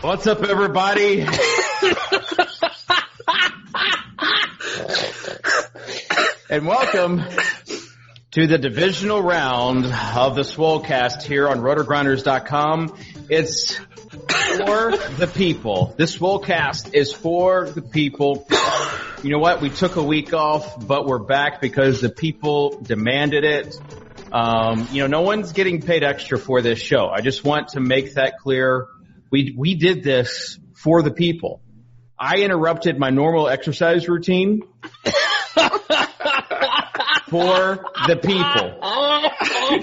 What's up, everybody? And welcome to the divisional round of the Swolecast here on RotoGrinders.com. It's for the people. This Swolecast is for the people. You know what? We took a week off, but we're back because the people demanded it. No one's getting paid extra for this show. I just want to make that clear. We did this for the people. I interrupted my normal exercise routine for the people.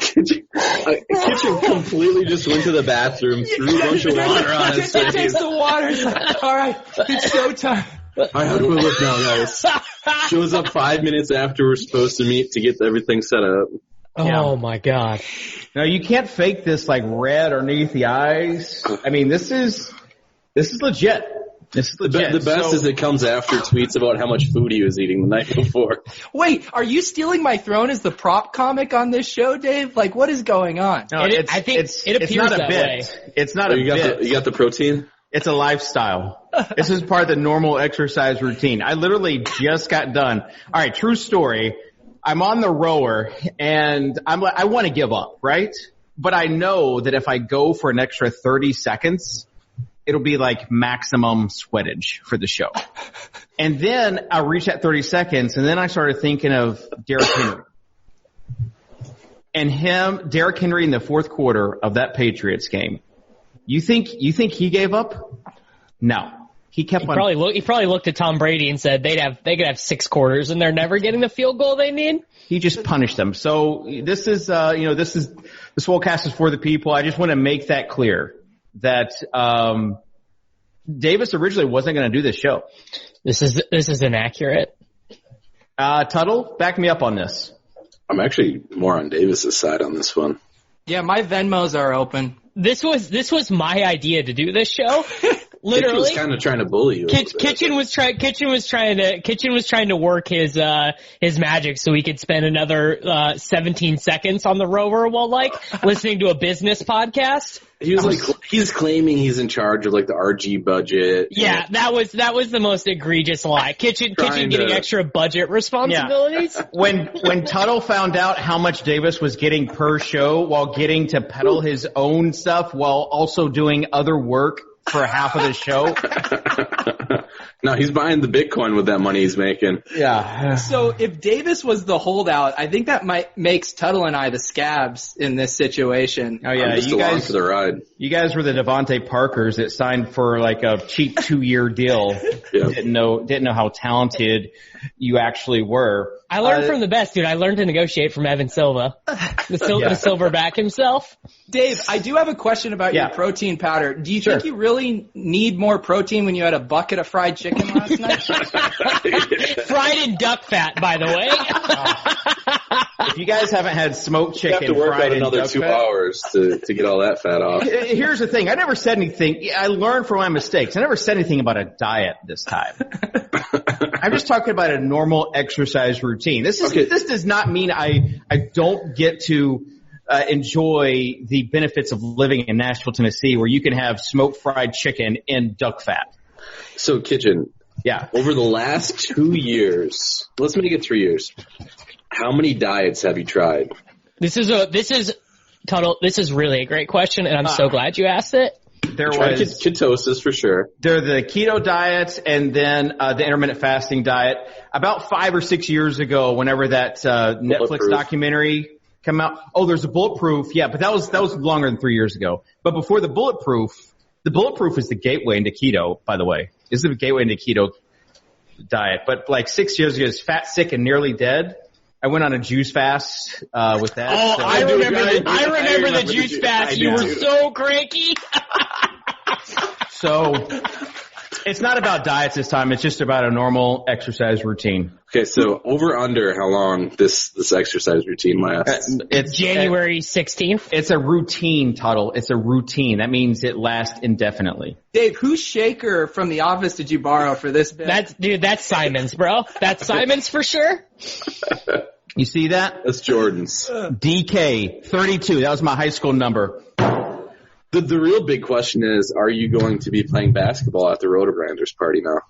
Kitchen completely just went to the bathroom, threw a bunch of water on his face. Takes the water. All right, it's showtime. All right, how do we look now, guys? Shows up 5 minutes after we're supposed to meet to get everything set up. Oh, my God. Now, you can't fake this like red underneath the eyes. I mean, this is legit. This is legit. The best is it comes after tweets about how much food he was eating the night before. Wait, are you stealing my throne as the prop comic on this show, Dave? Like, what is going on? No, I think it appears that way. It's not a bit. You got the protein? It's a lifestyle. This is part of the normal exercise routine. I literally just got done. All right, true story. I'm on the rower, and I want to give up, right? But I know that if I go for an extra 30 seconds, it'll be like maximum sweatage for the show. And then I reach that 30 seconds, and then I started thinking of Derrick Henry. And Derrick Henry in the fourth quarter of that Patriots game. You think he gave up? No. He probably looked at Tom Brady and said they could have 6 quarters and they're never getting the field goal they need. He just punished them. So this is the Swolecast is for the people. I just want to make that clear that Davis originally wasn't going to do this show. This is inaccurate. Tuttle, back me up on this. I'm actually more on Davis's side on this one. Yeah, my Venmos are open. This was my idea to do this show. Literally, Kitchen was kind of trying to bully you. Kitchen was trying to work his magic so he could spend another 17 seconds on the rover while listening to a business podcast. He was he's claiming he's in charge of the RG budget. Yeah, that was the most egregious lie. Kitchen getting extra budget responsibilities. Yeah. When Tuttle found out how much Davis was getting per show while getting to peddle his own stuff while also doing other work for half of the show. No, he's buying the Bitcoin with that money he's making. Yeah. So if Davis was the holdout, I think that makes Tuttle and I the scabs in this situation. Oh yeah, you guys for the ride. You guys were the Devontae Parkers that signed for a cheap 2-year deal. Yep. Didn't know how talented you actually were. I learned from the best, dude. I learned to negotiate from Evan Silva, the silverback himself. Dave, I do have a question about your protein powder. Do you think you really need more protein when you had a bucket of fried chicken last night? Fried in duck fat, by the way. If you guys haven't had smoked chicken, you have to work fried out another duck 2 fat, hours to get all that fat off. Here's the thing. I never said anything. I learned from my mistakes. I never said anything about a diet this time. I'm just talking about a normal exercise routine. This does not mean I don't get to enjoy the benefits of living in Nashville, Tennessee, where you can have smoked fried chicken in duck fat. So, Kitchen, over the last 2 years, let's make it 3 years, how many diets have you tried? This is really a great question, and I'm so glad you asked it. There was ketosis for sure. There are the keto diets and then the intermittent fasting diet. About 5 or 6 years ago, whenever that Netflix documentary came out. Oh, there's a Bulletproof. Yeah, but that was longer than 3 years ago. But before the Bulletproof is the gateway into keto, by the way. This is the gateway into keto diet. But 6 years ago, it's Fat, Sick, and Nearly Dead. I went on a juice fast with that. Oh, so. I remember the juice fast. You were so cranky. So it's not about diets this time. It's just about a normal exercise routine. Okay, so over under how long this exercise routine lasts? It's January 16th. It's a routine, Tuttle. It's a routine. That means it lasts indefinitely. Dave, whose shaker from the office did you borrow for this bit? That's Simon's, bro. That's Simon's for sure. You see that? That's Jordan's. DK 32. That was my high school number. The real big question is, are you going to be playing basketball at the RotoGrinders party now?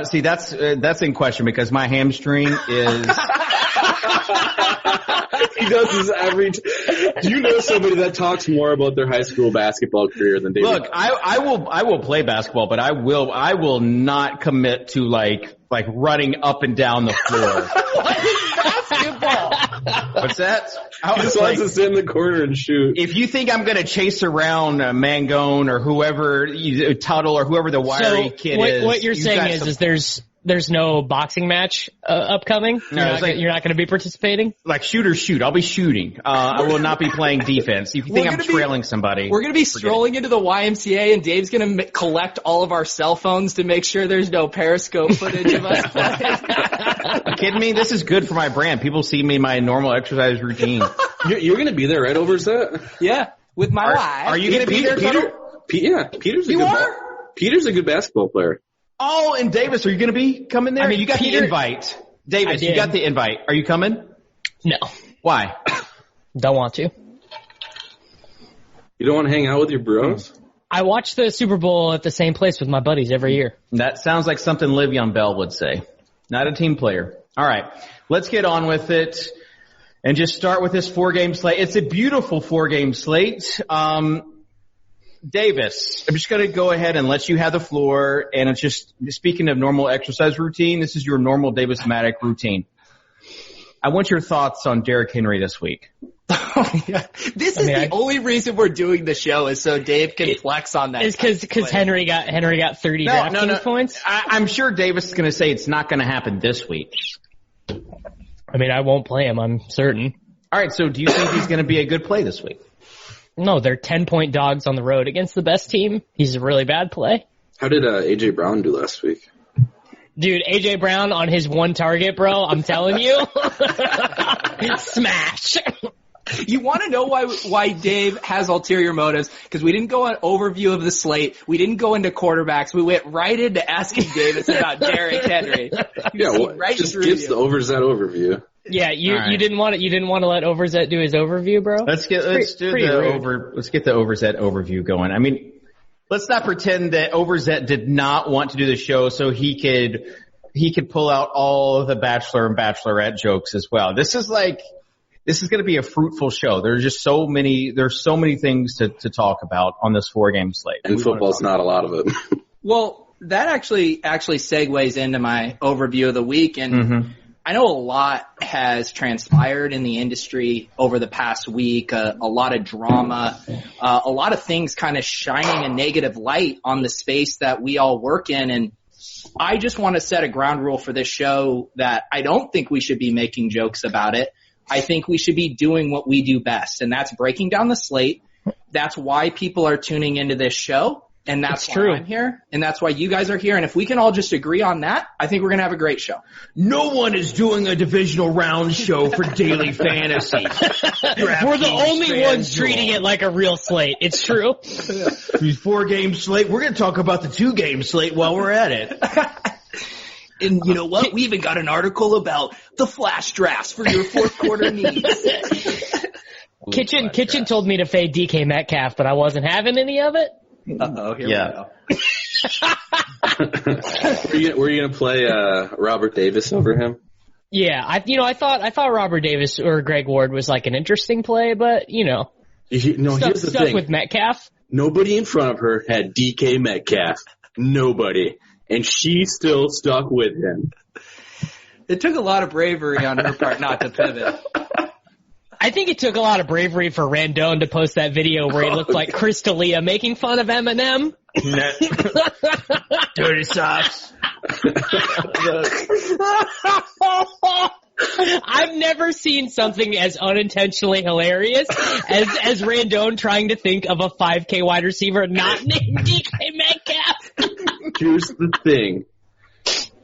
See, that's in question because my hamstring is. He does this every. Do you know somebody that talks more about their high school basketball career than David? Look, I will play basketball, but I will not commit to like running up and down the floor. What is basketball? What's that? He just wants to sit in the corner and shoot. If you think I'm going to chase around Mangone or whoever, Tuttle or whoever the wiry kid is. What you're saying is there's no boxing match upcoming? No, you're not going to be participating? Like shoot or shoot. I'll be shooting. I will not be playing defense. If you think I'm trailing somebody. We're going to be strolling into the YMCA and Dave's going to collect all of our cell phones to make sure there's no Periscope footage of us playing. You kidding me? This is good for my brand. People see me in my normal exercise routine. You're going to be there, right, Overzet? Yeah, with my wife. Are you going to be there, Tuttle? Peter's a good basketball player. Oh, and Davis, are you going to be coming there? I mean, you got the invite. Davis, you got the invite. Are you coming? No. Why? Don't want to. You don't want to hang out with your bros? I watch the Super Bowl at the same place with my buddies every year. That sounds like something Le'Veon Bell would say. Not a team player. All right, let's get on with it and just start with this 4-game slate. It's a beautiful 4-game slate. Davis, I'm just going to go ahead and let you have the floor. And it's just, speaking of normal exercise routine, this is your normal Davis Mattek routine. I want your thoughts on Derrick Henry this week. This is the only reason we're doing the show is so Dave can flex on that. It's because Henry got 30 DraftKings points. I'm sure Davis is going to say it's not going to happen this week. I mean, I won't play him, I'm certain. All right, so do you think he's going to be a good play this week? No, they're 10-point dogs on the road against the best team. He's a really bad play. How did A.J. Brown do last week? Dude, A.J. Brown on his one target, bro, I'm telling you. Smash. You want to know why Dave has ulterior motives? Because we didn't go on overview of the slate. We didn't go into quarterbacks. We went right into asking Davis about Derrick Henry. Just gives the Overzet overview. Yeah, you didn't want to let Overzet do his overview, bro? Let's get the Overzet overview going. I mean, let's not pretend that Overzet did not want to do the show so he could pull out all of the Bachelor and Bachelorette jokes as well. This is going to be a fruitful show. There's so many things to talk about on this 4-game slate. And football's not a lot of it. Well, that actually segues into my overview of the week. And I know a lot has transpired in the industry over the past week, a lot of drama, a lot of things kind of shining a negative light on the space that we all work in. And I just want to set a ground rule for this show that I don't think we should be making jokes about it. I think we should be doing what we do best, and that's breaking down the slate. That's why people are tuning into this show, and that's why I'm here, and that's why you guys are here. And if we can all just agree on that, I think we're going to have a great show. No one is doing a divisional round show for daily fantasy. We're the only ones treating it like a real slate. It's true. 4-game slate. We're going to talk about the 2-game slate while we're at it. And you know what? We even got an article about the flash drafts for your fourth quarter needs. Kitchen told me to fade DK Metcalf, but I wasn't having any of it. Uh-oh, here we go. Were you going to play Robert Davis over him? Yeah, I thought Robert Davis or Greg Ward was like an interesting play, but here's the thing with Metcalf. Nobody in front of her had DK Metcalf. Nobody. And she still stuck with him. It took a lot of bravery on her part not to pivot. I think it took a lot of bravery for Randone to post that video where he looked like Chris D'Elia making fun of Eminem. Dirty socks. I've never seen something as unintentionally hilarious as Randone trying to think of a 5K wide receiver not named DK Metcalf. Here's the thing.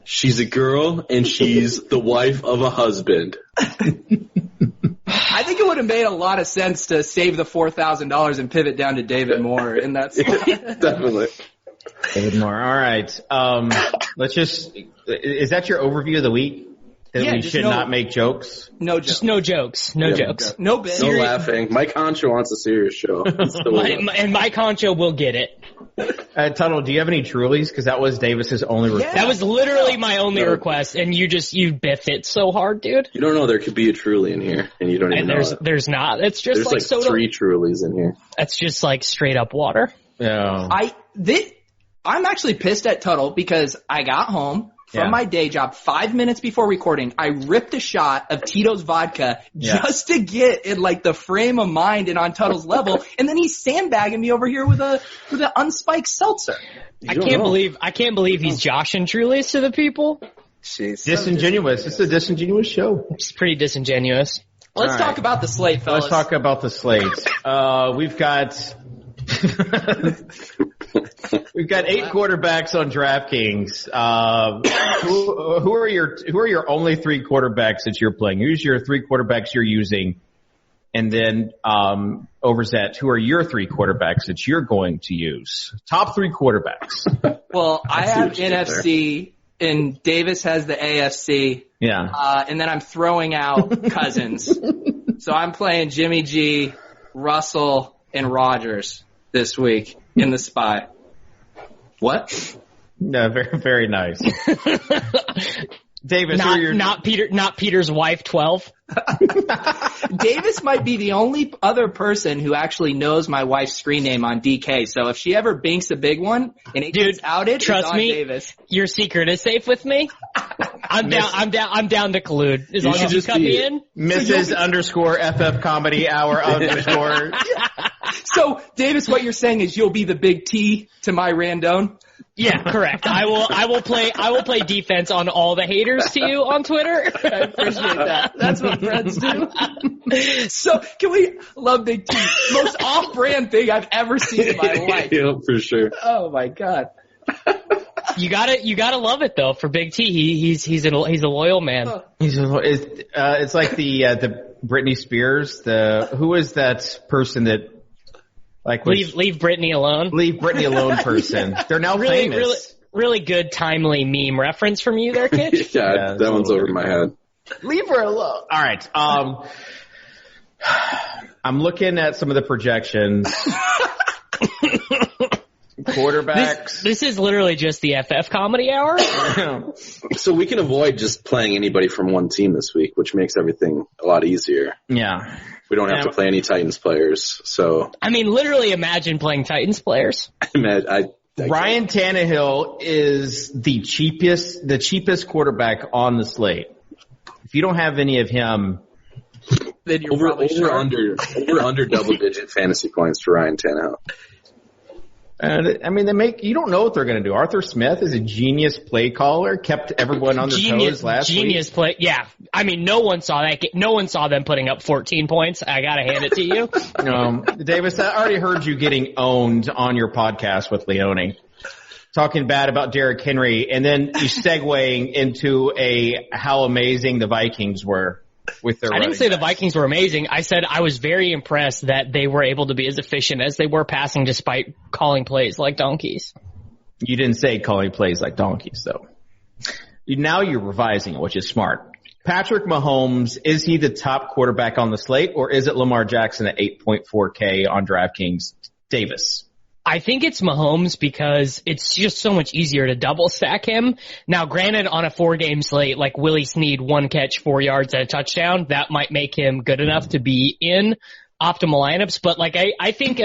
She's a girl, and she's the wife of a husband. I think it would have made a lot of sense to save the $4,000 and pivot down to David Moore in that spot. Definitely. David Moore. All right. Is that your overview of the week? That we should not make jokes? No jokes. Just no jokes. No jokes. No bit. No laughing. Mike Concho wants a serious show. And Mike Concho will get it. Tuttle, do you have any Trulies? Because that was Davis's only request. That was literally my only request, and you biffed it so hard, dude. You don't know there could be a Truly in here, and you don't even know it. There's not. It's just there's like soda. 3 Trulies in here. That's just like straight up water. Yeah. I'm actually pissed at Tuttle because I got home from my day job 5 minutes before recording. I ripped a shot of Tito's vodka just to get in like the frame of mind and on Tuttle's level, and then he's sandbagging me over here with an unspiked seltzer. I can't believe he's joshing Trulies to the people. Jeez, disingenuous. It's a disingenuous show. It's pretty disingenuous. Let's talk about the slate, fellas. Let's talk about the slate. We've got we've got 8 quarterbacks on DraftKings. Who are your only 3 quarterbacks that you're playing? Who's your 3 quarterbacks you're using? And then Overzet, who are your 3 quarterbacks that you're going to use? Top 3 quarterbacks. Well, I have NFC, and Davis has the AFC. Yeah. And then I'm throwing out Cousins. So I'm playing Jimmy G, Russell, and Rodgers this week in the spy. What? No, very, very nice. Davis, not Peter's wife, 12. Davis might be the only other person who actually knows my wife's screen name on DK. So if she ever binks a big one and it gets outed, trust it's on me, Davis. Your secret is safe with me. I'm down to collude as long as you cut me in. Mrs. _FF Comedy Hour _. So Davis, what you're saying is you'll be the big T to my Randone. Yeah, correct. I will play defense on all the haters to you on Twitter. I appreciate that. That's what friends do. So can we love Big T? Most off-brand thing I've ever seen in my life. Yeah, for sure. Oh my God. You gotta love it though for Big T. He's a loyal man. It's like the Britney Spears. Who is that person that leave Britney alone? Leave Britney alone person. They're now famous. Really good timely meme reference from you there, Kitch. yeah, that one's over my head. Leave her alone. All right. I'm looking at some of the projections. Quarterbacks. This is literally just the FF Comedy Hour. So we can avoid just playing anybody from one team this week, which makes everything a lot easier. Yeah. We don't have to play any Titans players. So I mean, literally imagine playing Titans players. Ryan Tannehill is the cheapest quarterback on the slate. If you don't have any of him, then you're over under double-digit fantasy points for Ryan Tannehill. I mean, you don't know what they're going to do. Arthur Smith is a genius play caller, kept everyone on their toes last week. Genius play, yeah. I mean, no one saw that. No one saw them putting up 14 points. I got to hand it to you. Davis, I already heard you getting owned on your podcast with Leone, talking bad about Derrick Henry, and then you segueing into how amazing the Vikings were. I didn't say the Vikings were amazing. I said I was very impressed that they were able to be as efficient as they were passing despite calling plays like donkeys. You didn't say calling plays like donkeys, though. Now you're revising it, which is smart. Patrick Mahomes, is he the top quarterback on the slate, or is it Lamar Jackson at 8.4K on DraftKings? Davis. I think it's Mahomes because it's just so much easier to double stack him. Now, granted, on a 4-game slate, like Willie Snead, 1 catch, 4 yards and a touchdown, that might make him good enough to be in optimal lineups. But like, I think,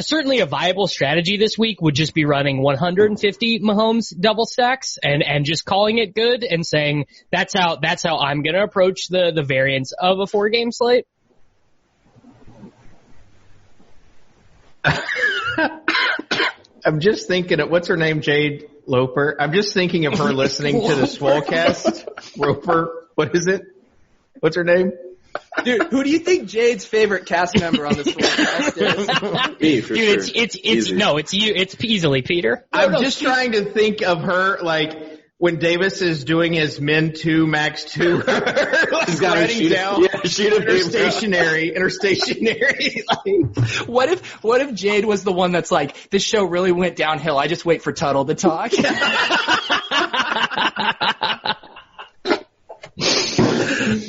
certainly a viable strategy this week would just be running 150 Mahomes double stacks and just calling it good and saying that's how I'm going to approach the variance of a 4-game slate. I'm just thinking of, what's her name, Jade Loper? I'm just thinking of her listening to the Swolecast. Roper, what is it? What's her name? Dude, who do you think Jade's favorite cast member on the Swolecast is? Me, for Dude, sure. it's you. It's easily Peter. I'm just trying to think of her, like, when Davis is doing his min 2, max 2, like writing down in her stationery. Like, what if Jade was the one that's like, this show really went downhill. I just wait for Tuttle to talk.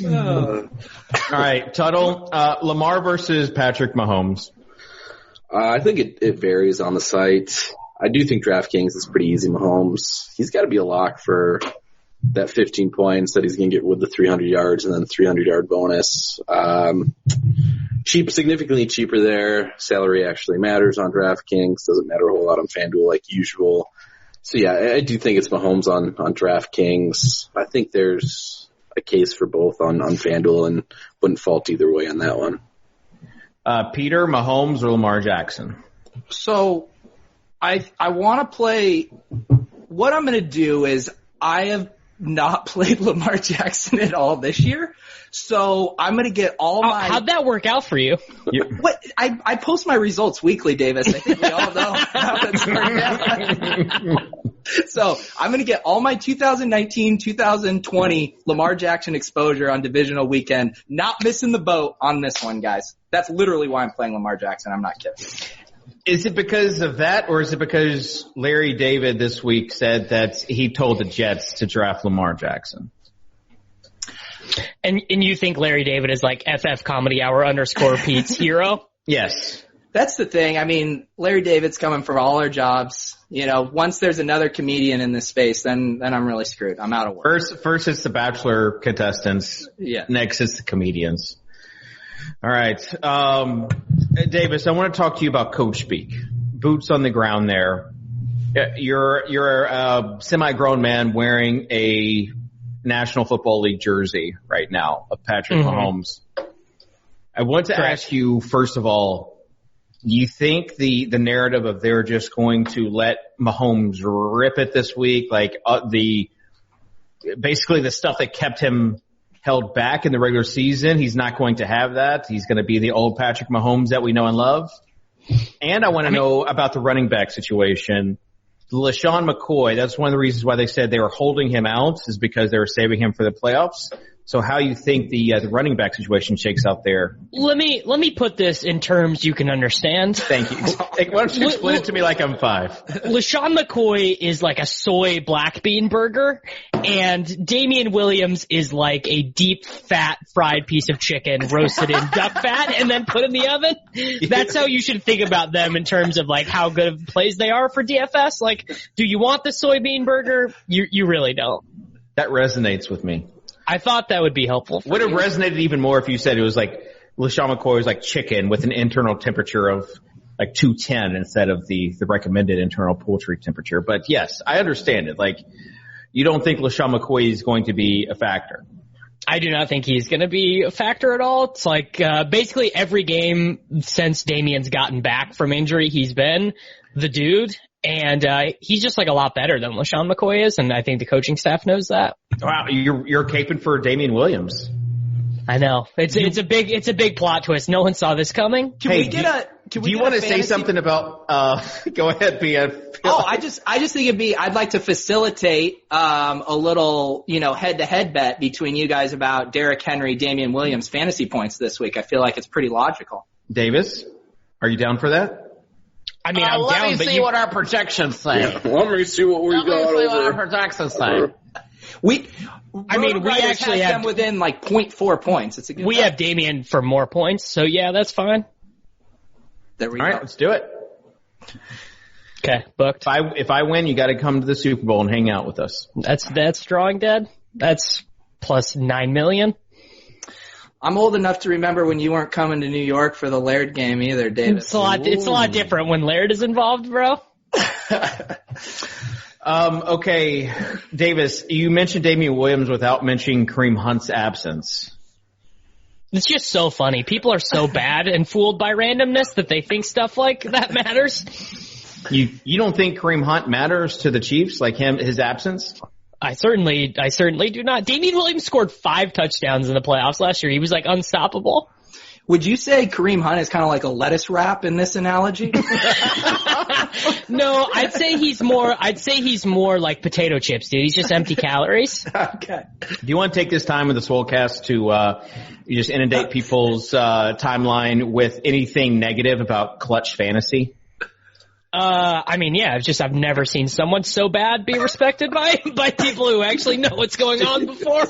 All right, Tuttle, Lamar versus Patrick Mahomes. I think it varies on the site. I do think DraftKings is pretty easy. Mahomes, he's got to be a lock for that 15 points that he's going to get with the 300 yards and then the 300-yard bonus. Significantly cheaper there. Salary actually matters on DraftKings. Doesn't matter a whole lot on FanDuel like usual. So, yeah, I do think it's Mahomes on DraftKings. I think there's a case for both on FanDuel and wouldn't fault either way on that one. Peter, Mahomes or Lamar Jackson? So I want to play – what I'm going to do is I have not played Lamar Jackson at all this year. So I'm going to get all my – How'd that work out for you? What I post my results weekly, Davis. I think we all know how that's worked out. So I'm going to get all my 2019, 2020 Lamar Jackson exposure on divisional weekend. Not missing the boat on this one, guys. That's literally why I'm playing Lamar Jackson. I'm not kidding. Is it because of that, or is it because Larry David this week said that he told the Jets to draft Lamar Jackson? And you think Larry David is like FF Comedy Hour _ Pete's hero? Yes. That's the thing. I mean, Larry David's coming for all our jobs. You know, once there's another comedian in this space, then I'm really screwed. I'm out of work. First it's the Bachelor contestants. Yeah. Next it's the comedians. All right. Davis, I want to talk to you about coach speak. Boots on the ground there. You're a semi-grown man wearing a National Football League jersey right now of Patrick Mahomes. I want to ask you, first of all, do you think the narrative of they're just going to let Mahomes rip it this week, like basically the stuff that kept him held back in the regular season, he's not going to have that. He's going to be the old Patrick Mahomes that we know and love. And I want to know about the running back situation. LaShawn McCoy, that's one of the reasons why they said they were holding him out, is because they were saving him for the playoffs. So how you think the running back situation shakes out there? Let me put this in terms you can understand. Thank you. Why don't you explain it to me like I'm 5? LaShawn McCoy is like a soy black bean burger, and Damian Williams is like a deep, fat, fried piece of chicken roasted in duck fat and then put in the oven. That's how you should think about them in terms of like how good of plays they are for DFS. Like, do you want the soybean burger? You really don't. That resonates with me. I thought that would be helpful. Would have resonated even more if you said it was like LaShawn McCoy was like chicken with an internal temperature of like 210 instead of the recommended internal poultry temperature. But yes, I understand it. Like, you don't think LaShawn McCoy is going to be a factor? I do not think he's going to be a factor at all. It's like basically every game since Damian's gotten back from injury, he's been the dude. And he's just like a lot better than LaShawn McCoy is, and I think the coaching staff knows that. Wow, you're caping for Damian Williams. I know. It's a big plot twist. No one saw this coming. Do you want to say something about go ahead, BF. I just think I'd like to facilitate a little, head-to-head bet between you guys about Derrick Henry, Damian Williams fantasy points this week. I feel like it's pretty logical. Davis, are you down for that? I mean, I'm down, but let me see what our projections say. Yeah, let me see what we got over. Let me see what our projections say. We actually have them within like 0.4 points. It's a good we have Damian for more points, so yeah, that's fine. There we go. All right, let's do it. Okay, booked. If I win, you got to come to the Super Bowl and hang out with us. That's drawing dead. That's plus $9 million. I'm old enough to remember when you weren't coming to New York for the Laird game either, David. It's a lot different when Laird is involved, bro. Okay, Davis, you mentioned Damian Williams without mentioning Kareem Hunt's absence. It's just so funny. People are so bad and fooled by randomness that they think stuff like that matters. You don't think Kareem Hunt matters to the Chiefs, like his absence? I certainly do not. Damian Williams scored 5 touchdowns in the playoffs last year. He was like unstoppable. Would you say Kareem Hunt is kind of like a lettuce wrap in this analogy? No, I'd say he's more like potato chips, dude. He's just empty calories. Okay. Do you want to take this time with the Swolecast to just inundate people's timeline with anything negative about clutch fantasy? I mean, yeah, I've never seen someone so bad be respected by people who actually know what's going on before.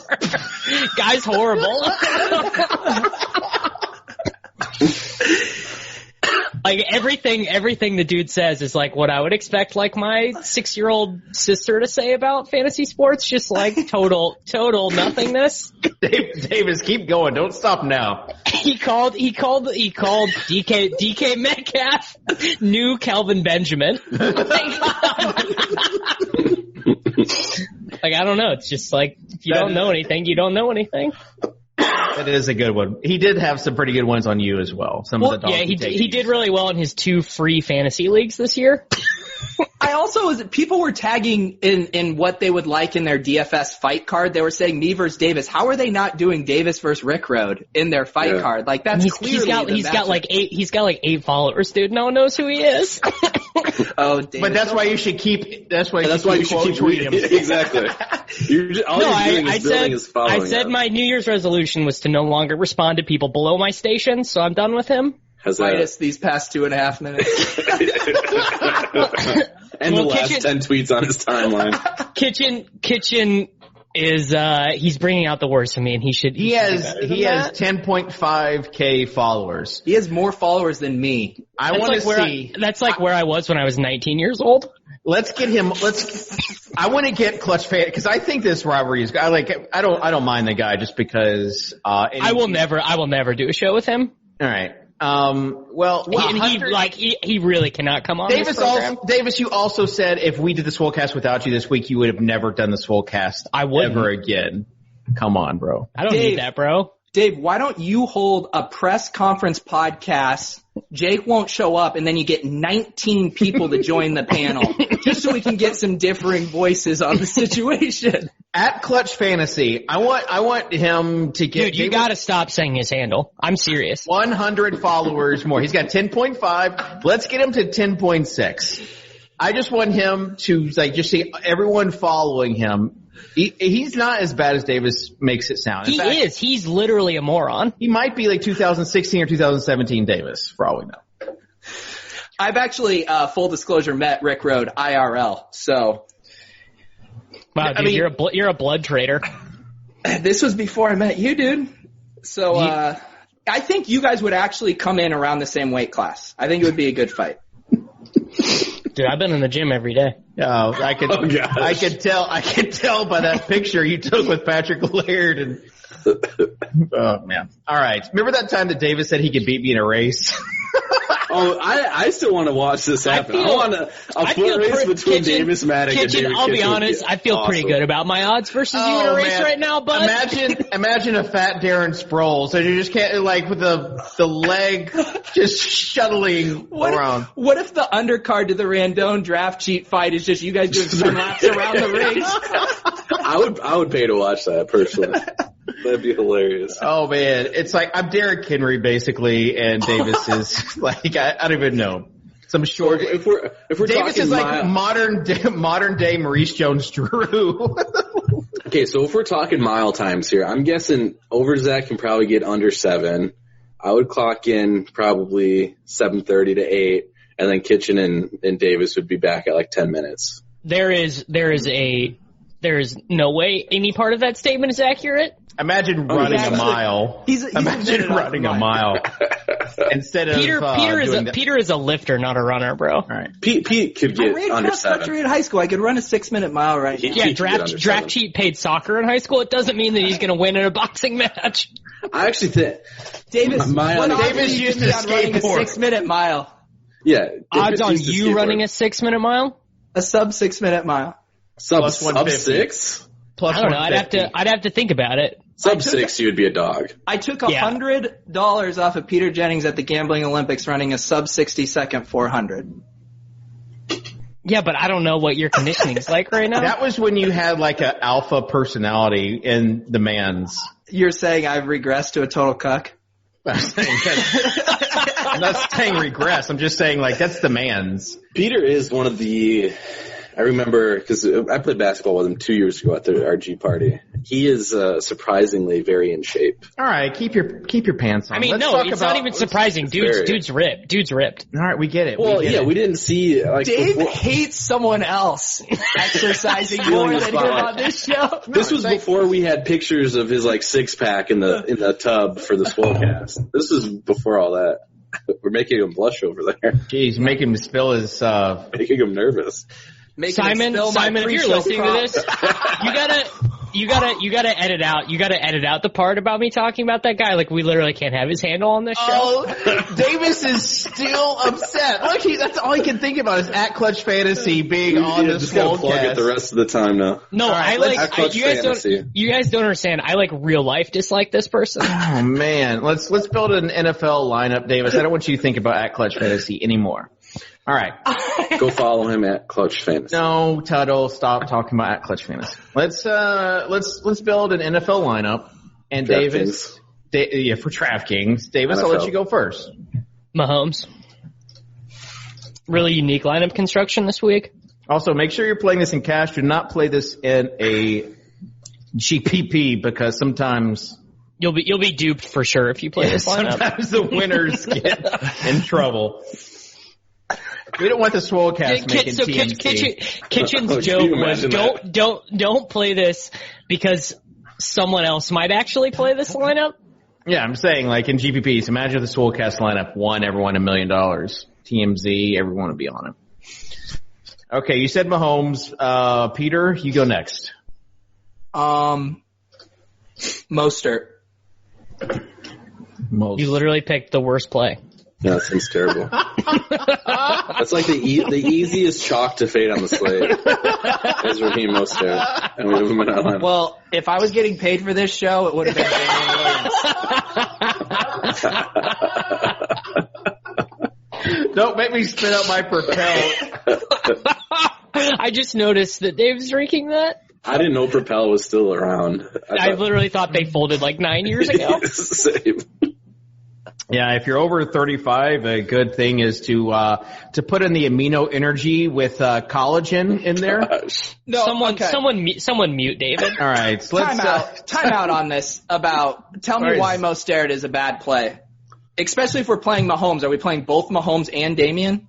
Guy's horrible. Like everything the dude says is like what I would expect like my 6-year-old sister to say about fantasy sports, just like total nothingness. Davis, keep going. Don't stop now. He called DK Metcalf new Kelvin Benjamin. Like I don't know. It's just like if you don't know anything, you don't know anything. That is a good one. He did have some pretty good ones on you as well. He did really well in his 2 free fantasy leagues this year. People were tagging in what they would like in their DFS fight card. They were saying me versus Davis. How are they not doing Davis versus Rick Road in their fight card? Like that's he's got like 8 followers, dude. No one knows who he is. Oh, Davis. But that's why you should keep tweeting him. Exactly. I said my New Year's resolution was to no longer respond to people below my station, so I'm done with him. Minus these past 2.5 minutes. And the last 10 tweets on his timeline. Kitchen is he's bringing out the worst in me, and he has 10.5K followers. He has more followers than me. That's like where I was when I was 19 years old. Let's get him. I want to get Clutch Fan because I think this rivalry is. I don't mind the guy just because. I will never do a show with him. All right. He really cannot come on. Davis, you also said if we did the Swolecast without you this week, you would have never done the Swolecast ever again. Come on, bro. I don't need that, bro. Dave, why don't you hold a press conference podcast? Jake won't show up, and then you get 19 people to join the panel, just so we can get some differing voices on the situation. At Clutch Fantasy, I want him to get. Dude, you gotta stop saying his handle. I'm serious. 100 followers more. He's got 10.5. Let's get him to 10.6. I just want him to just see everyone following him. He's not as bad as Davis makes it sound. He is. He's literally a moron. He might be like 2016 or 2017 Davis, for all we know. I've actually, full disclosure, met Rick Road IRL, so. Wow, dude, you're a blood traitor. This was before I met you, dude. So, I think you guys would actually come in around the same weight class. I think it would be a good fight. Dude, I've been in the gym every day. Oh, I could tell by that picture you took with Patrick Laird and. Oh man! All right, remember that time that Davis said he could beat me in a race? Oh, I still want to watch this happen. I want a foot race between Davis, Mattek, and David. I'll be honest, I feel pretty good about my odds versus you in a race right now, bud. Imagine a fat Darren Sproles, so you just can't with the leg just shuttling around. What if the undercard to the Randone draft cheat fight is just you guys doing 10 laps around the ring? I would pay to watch that personally. That'd be hilarious. Oh man, it's like I'm Derrick Henry basically, and Davis is like I don't even know. Some short. So if we're Davis talking is like modern day Maurice Jones-Drew. Okay, so if we're talking mile times here, I'm guessing Overzet can probably get under 7. I would clock in probably 7:30 to 8, and then Kitchen and Davis would be back at like 10 minutes. There is no way any part of that statement is accurate. Imagine running a mile. Imagine running a mile instead of Peter is a lifter, not a runner, bro. All right. Pete could get under 7. Cross-country in high school. I could run a 6-minute mile right now. Yeah, draft cheat paid soccer in high school. It doesn't mean that he's going to win in a boxing match. I actually think Davis used to running a 6-minute mile. Yeah. Odds on you running a 6-minute mile? A sub 6-minute mile. Sub 6? Plus I don't know. I'd have to think about it. Sub 6, you would be a dog. I took $100 off of Peter Jennings at the Gambling Olympics running a sub 60-second 400. Yeah, but I don't know what your conditioning is like right now. That was when you had like an alpha personality in the man's. You're saying I've regressed to a total cuck? I'm not saying regress. I'm just saying like that's the man's. Peter is one of the I remember because I played basketball with him 2 years ago at the RG party. He is surprisingly very in shape. All right, keep your pants on. I mean, it's not even surprising. Dude's ripped. Dude's ripped. All right, we get it. Well, we didn't see Dave hates someone else exercising more than him on this show. This was before we had pictures of his six pack in the tub for the Swolecast. This was before all that. We're making him blush over there. Jeez, making him spill his. Making him nervous. Simon, if you're listening to this, you gotta edit out. You gotta edit out the part about me talking about that guy. Like, we literally can't have his handle on this show. Oh, Davis is still upset. Look, that's all he can think about is at Clutch Fantasy being on this just gotta plug it the rest of the time now. No, you guys don't understand. I real life dislike this person. Oh man, let's build an NFL lineup, Davis. I don't want you to think about at Clutch Fantasy anymore. All right. Go follow him at Clutch Fantasy. No, Tuttle, stop talking about at Clutch Fantasy. Let's build an NFL lineup. And Davis, for DraftKings. Davis, NFL. I'll let you go first. Mahomes. Really unique lineup construction this week. Also, make sure you're playing this in cash. Do not play this in a GPP because sometimes you'll be duped for sure if you play this lineup. Sometimes the winners get in trouble. We don't want the Swolecast making TMC. Kitchen's joke was don't play this because someone else might actually play this lineup. Yeah, I'm saying in GPPs, imagine the Swolecast lineup won everyone $1 million. TMZ, everyone would be on it. Okay, you said Mahomes. Peter, you go next. Mostert. You literally picked the worst play. Yeah, that seems terrible. That's like the easiest chalk to fade on the slate is Raheem Mostert, and we have him in our lineup. Well, if I was getting paid for this show, it would have been Damian Williams. Don't make me spit out my Propel. I just noticed that Dave's drinking that. I didn't know Propel was still around. I literally thought they folded 9 years ago. Same. Yeah, if you're over 35, a good thing is to put in the amino energy with collagen in there. No, someone mute David. All right, so time out on this. Tell me why Mostert is a bad play, especially if we're playing Mahomes. Are we playing both Mahomes and Damian?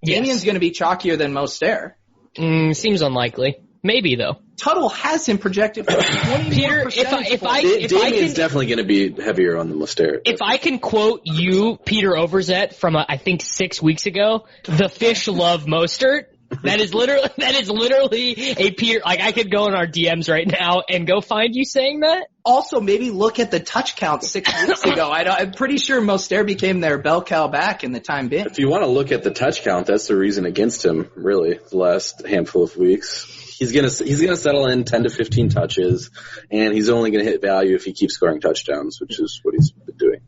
Yes. Damian's going to be chalkier than Mostert. Seems unlikely. Maybe though. Tuttle has him projected for 20. Peter, Damian's definitely going to be heavier on the Mostert. If I can quote you, Peter Overzet, from I think 6 weeks ago, the fish love Mostert. That is literally a Peter. I could go in our DMs right now and go find you saying that. Also, maybe look at the touch count 6 weeks ago. I'm pretty sure Mostert became their bell cow back in the time being. If you want to look at the touch count, that's the reason against him. Really, the last handful of weeks. He's gonna settle in 10 to 15 touches, and he's only gonna hit value if he keeps scoring touchdowns, which is what he's been doing.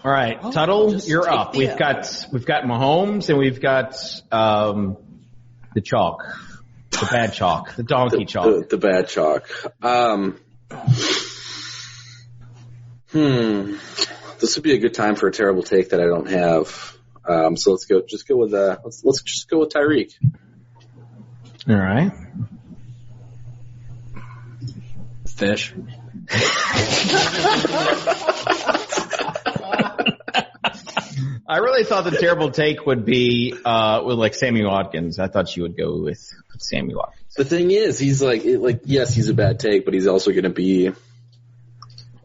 All right, Tuttle, you're up. We've got Mahomes, and we've got the chalk, the bad chalk, the donkey chalk, the bad chalk. This would be a good time for a terrible take that I don't have. So let's go with Tyreek. All right. Fish. I really thought the terrible take would be with Sammy Watkins. I thought you would go with Sammy Watkins. The thing is, he's yes, he's a bad take, but he's also going to be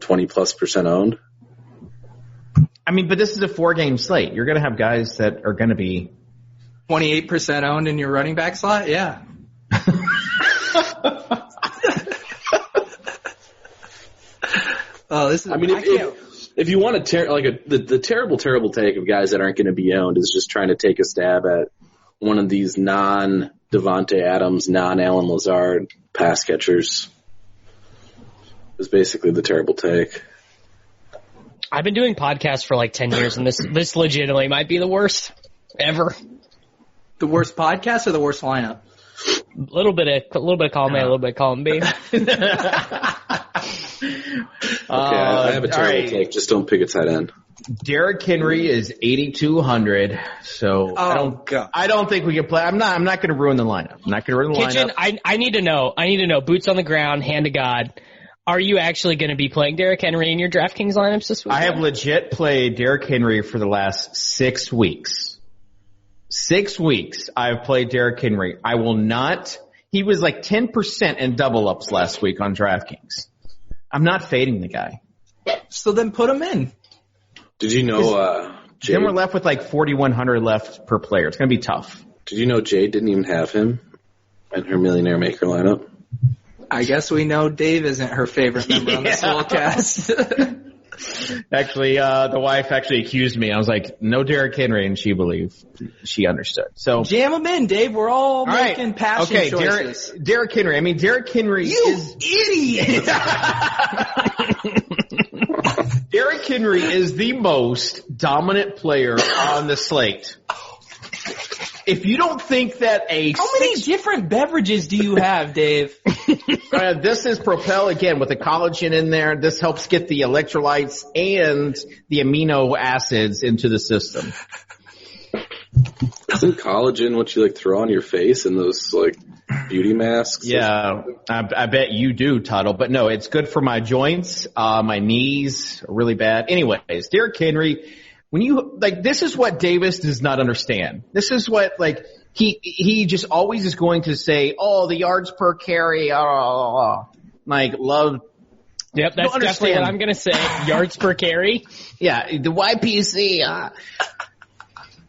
20+% owned. I mean, but this is a 4-game slate. You're going to have guys that are going to be 28% owned in your running back slot. Yeah. This is. I mean, if you want to the terrible take of guys that aren't going to be owned is just trying to take a stab at one of these non-Devontae Adams, non-Allen Lazard pass catchers. Is basically the terrible take. I've been doing podcasts for 10 years, and this legitimately might be the worst ever. The worst podcast or the worst lineup? A little bit of column A, a little bit of column B. Okay, I have a terrible take. Just don't pick a tight end. Derrick Henry is 8,200. So I don't think we can play. I'm not going to ruin the lineup. I'm not going to ruin the Kitchen, lineup. I need to know. Boots on the ground, hand to God. Are you actually going to be playing Derrick Henry in your DraftKings lineups this week? I have legit played Derrick Henry for the last 6 weeks. 6 weeks I've played Derrick Henry. I will not. He was like 10% in double ups last week on DraftKings. I'm not fading the guy. So then put him in. Did you know, Jade? Then we're left with like 4,100 left per player. It's going to be tough. Did you know Jade didn't even have him in her Millionaire Maker lineup? I guess we know Dave isn't her favorite member on the Swolecast. Actually, the wife actually accused me. I was like, no Derrick Henry, and she believed. She understood. So jam him in, Dave. We're all making passion Okay, choices. Derrick Henry. I mean, Derrick Henry is... idiot! Derrick Henry is the most dominant player on the slate. If you don't think that How many different beverages do you have, Dave? This is Propel, again, with the collagen in there. This helps get the electrolytes and the amino acids into the system. Isn't collagen what you like throw on your face in those like beauty masks? Yeah, I bet you do, Tuttle. But no, it's good for my joints. My knees are really bad. Anyways, Derrick Henry, when you like, this is what Davis does not understand. This is what like he just always is going to say, oh, the yards per carry, like love. Yep, that's definitely what I'm going to say. Yards per carry. Yeah, the YPC.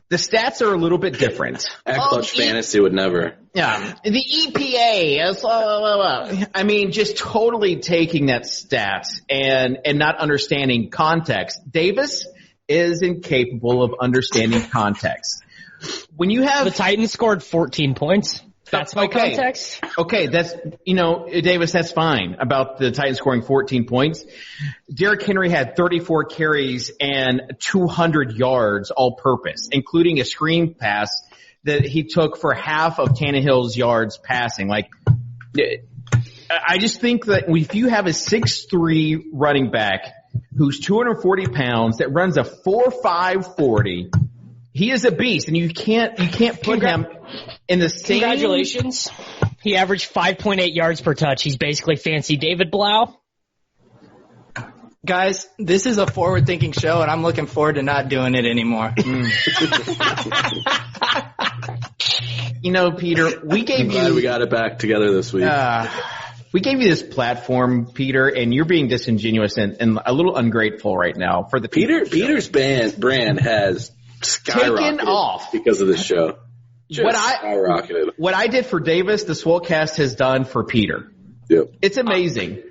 The stats are a little bit different. Clutch Fantasy would never. Yeah, the EPA. I mean, just totally taking that stat and not understanding context. Davis is incapable of understanding context. When you have the Titans scored 14 points. That's my context. Okay, that's, Davis, that's fine about the Titans scoring 14 points. Derrick Henry had 34 carries and 200 yards all purpose, including a screen pass that he took for half of Tannehill's yards passing. Like, I just think that if you have a 6'3" running back who's 240 pounds that runs a 4.5 40, he is a beast, and you can't put him in the same. Congratulations. He averaged 5.8 yards per touch. He's basically fancy David Blau. Guys, this is a forward-thinking show, and I'm looking forward to not doing it anymore. Peter, we got it back together this week. We gave you this platform, Peter, and you're being disingenuous and a little ungrateful right now for the Peter's brand has skyrocketed taken off because of this show. Skyrocketed. What I did for Davis, the Swolecast has done for Peter. Yep. It's amazing.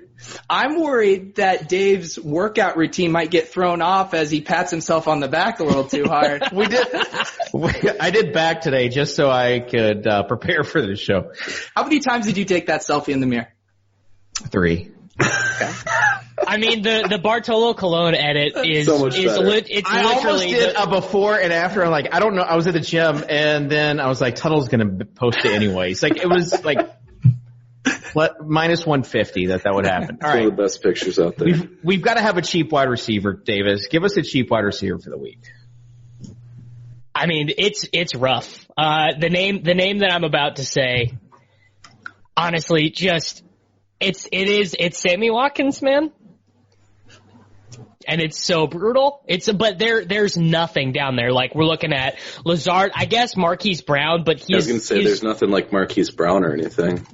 I'm worried that Dave's workout routine might get thrown off as he pats himself on the back a little too hard. I did back today just so I could prepare for the show. How many times did you take that selfie in the mirror? 3. Okay. I mean, the Bartolo Colon edit is so much better. It's I almost literally did a before and after. I'm like, I don't know. I was at the gym and then I was like, Tuttle's going to post it anyways. Like, it was like minus 150 that would happen. All right. One of the best pictures out there. We've got to have a cheap wide receiver, Davis. Give us a cheap wide receiver for the week. I mean, it's rough. The name that I'm about to say, honestly, just it's Sammy Watkins, man. And it's so brutal. But there's nothing down there. Like, we're looking at Lazard, I guess Marquise Brown, but I was going to say there's nothing like Marquise Brown or anything.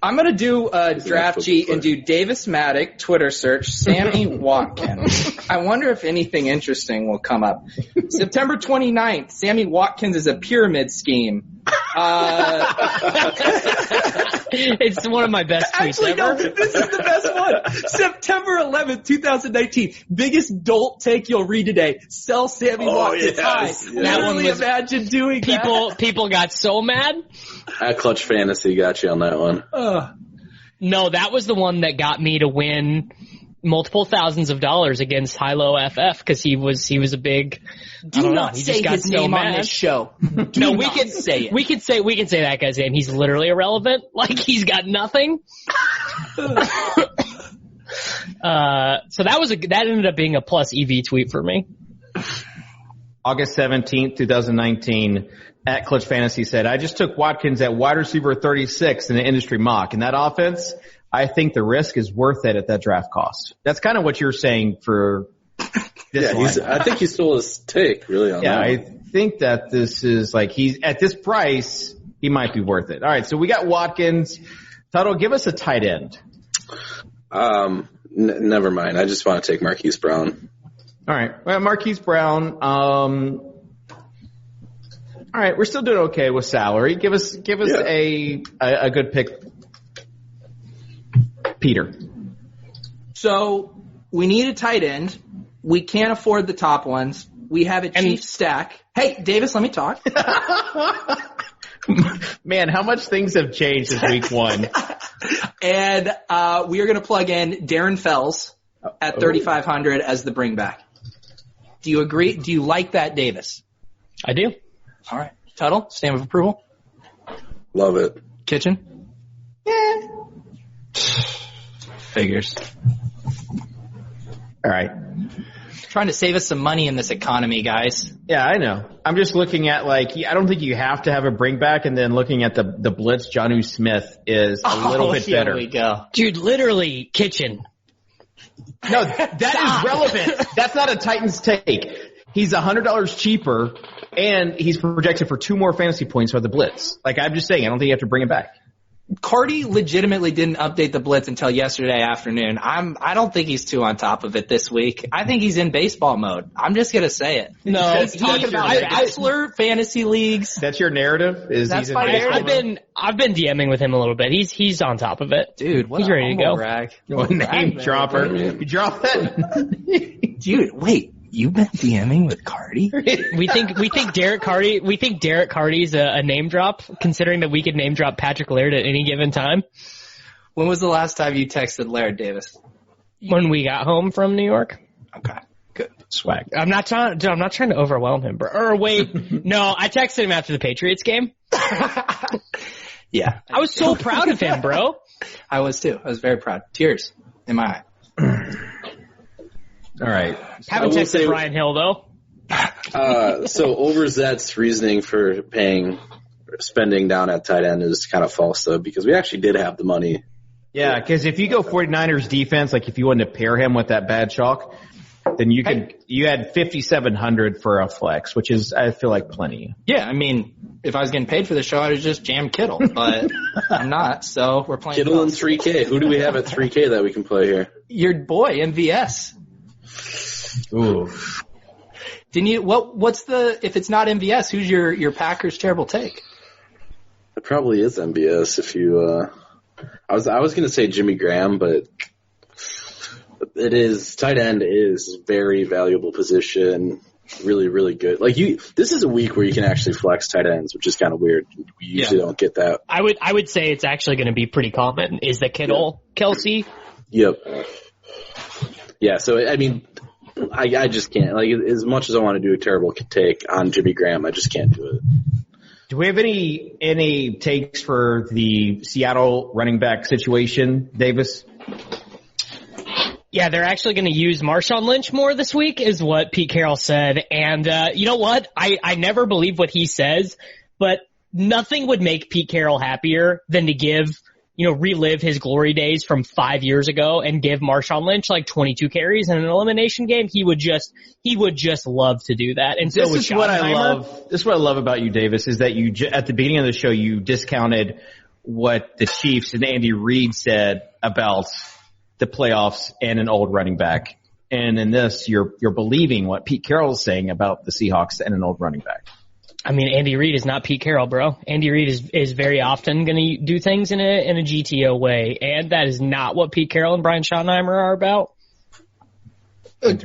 I'm going to do a draft sheet and do Davis Mattek, Twitter search, Sammy Watkins. I wonder if anything interesting will come up. September 29th, Sammy Watkins is a pyramid scheme. It's one of my best tweets ever. No, this is the best one. September 11th, 2019. Biggest dolt take you'll read today. Sell Sammy Watkins high. Yes. That one was, imagine doing people got so mad. Clutch Fantasy got you on that one. No, that was the one that got me to win multiple thousands of dollars against Hilo FF because he was a big. Do not say his name on this show. No, we can say it. We can say that guy's name. He's literally irrelevant. Like, he's got nothing. So that ended up being a plus EV tweet for me. August 17th, 2019, at Clutch Fantasy said, I just took Watkins at wide receiver 36 in the industry mock. In that offense, I think the risk is worth it at that draft cost. That's kind of what you're saying for this line. I think he stole his take, really, on that. I think that this is like he's at this price, he might be worth it. All right, so we got Watkins. Tuttle, give us a tight end. Never mind. I just want to take Marquise Brown. All right, well, Marquise Brown. All right, we're still doing okay with salary. Give us a good pick, Peter. So we need a tight end. We can't afford the top ones. We have a cheap stack. Hey, Davis, let me talk. Man, how much things have changed since week one. And we are going to plug in Darren Fells at 3,500 as the bring back. Do you agree? Do you like that, Davis? I do. All right. Tuttle, stamp of approval? Love it. Kitchen? Yeah. Figures. All right. Trying to save us some money in this economy, guys. Yeah, I know. I'm just looking at, I don't think you have to have a bring back, and then looking at the blitz, Jonnu Smith is a little bit better. Here we go. Dude, literally, Kitchen. No, that is relevant. That's not a Titans take. He's $100 cheaper, and he's projected for 2 more fantasy points for the blitz. I'm just saying, I don't think you have to bring him back. Cardi legitimately didn't update the blitz until yesterday afternoon. I don't think he's too on top of it this week. I think he's in baseball mode. I'm just gonna say it. No, he's talking about bachelor fantasy leagues. That's your narrative? That's my narrative. I've been DMing with him a little bit. He's on top of it. Dude, he's ready to go. Rag. Name dropper. You drop that? Dude, wait. You've been DMing with Cardi? We think Derek Cardi's a name drop, considering that we could name drop Patrick Laird at any given time. When was the last time you texted Laird, Davis? When we got home from New York. Okay, good. Swag. I'm not trying to overwhelm him, bro. Or wait, no, I texted him after the Patriots game. Yeah. I was so proud of him, bro. I was too. I was very proud. Tears in my eye. All right. Haven't texted Brian Hill, though. So Overzet's reasoning for spending down at tight end is kind of false, though, because we actually did have the money. Yeah, because if you go 49ers defense, if you wanted to pair him with that bad chalk, then you had 5,700 for a flex, which is, I feel like, plenty. Yeah, I mean, if I was getting paid for the show, I would just jam Kittle, but I'm not, so we're playing Kittle and 3K. Who do we have at 3K that we can play here? Your boy, MVS. Ooh. Didn't you? What's the? If it's not MVS, who's your Packers terrible take? It probably is MVS. If you, I was going to say Jimmy Graham, but it is tight end is a very valuable position. Really, really good. This is a week where you can actually flex tight ends, which is kind of weird. We usually don't get that. I would say it's actually going to be pretty common. Is the Kittle, Kelsey? Yep. Yeah. So I mean, I just can't. As much as I want to do a terrible take on Jimmy Graham, I just can't do it. Do we have any takes for the Seattle running back situation, Davis? Yeah, they're actually going to use Marshawn Lynch more this week, is what Pete Carroll said. And you know what? I never believe what he says, but nothing would make Pete Carroll happier than to relive his glory days from 5 years ago and give Marshawn Lynch 22 carries in an elimination game. He would just love to do that. And so this is what I love. This is what I love about you, Davis, is that you at the beginning of the show you discounted what the Chiefs and Andy Reid said about the playoffs and an old running back. And in this, you're believing what Pete Carroll is saying about the Seahawks and an old running back. I mean, Andy Reid is not Pete Carroll, bro. Andy Reid is very often going to do things in a GTO way, and that is not what Pete Carroll and Brian Schottenheimer are about.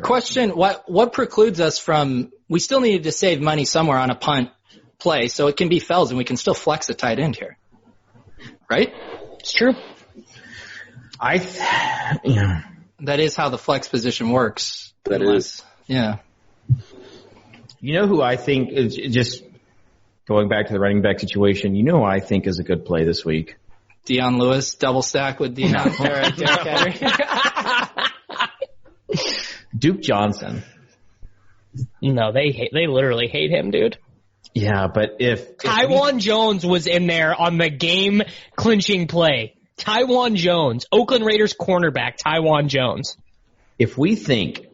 Question, what precludes us from, we still needed to save money somewhere on a punt play, so it can be Fells and we can still flex a tight end here. Right? It's true. That is how the flex position works. That is. Yeah. You know who I think is, just going back to the running back situation, you know who I think is a good play this week? Deion Lewis, double stack with Derek Henry. Duke Johnson. No, they literally hate him, dude. Yeah, but if Tywan Jones was in there on the game-clinching play. Tywan Jones, Oakland Raiders cornerback, Tywan Jones. If we think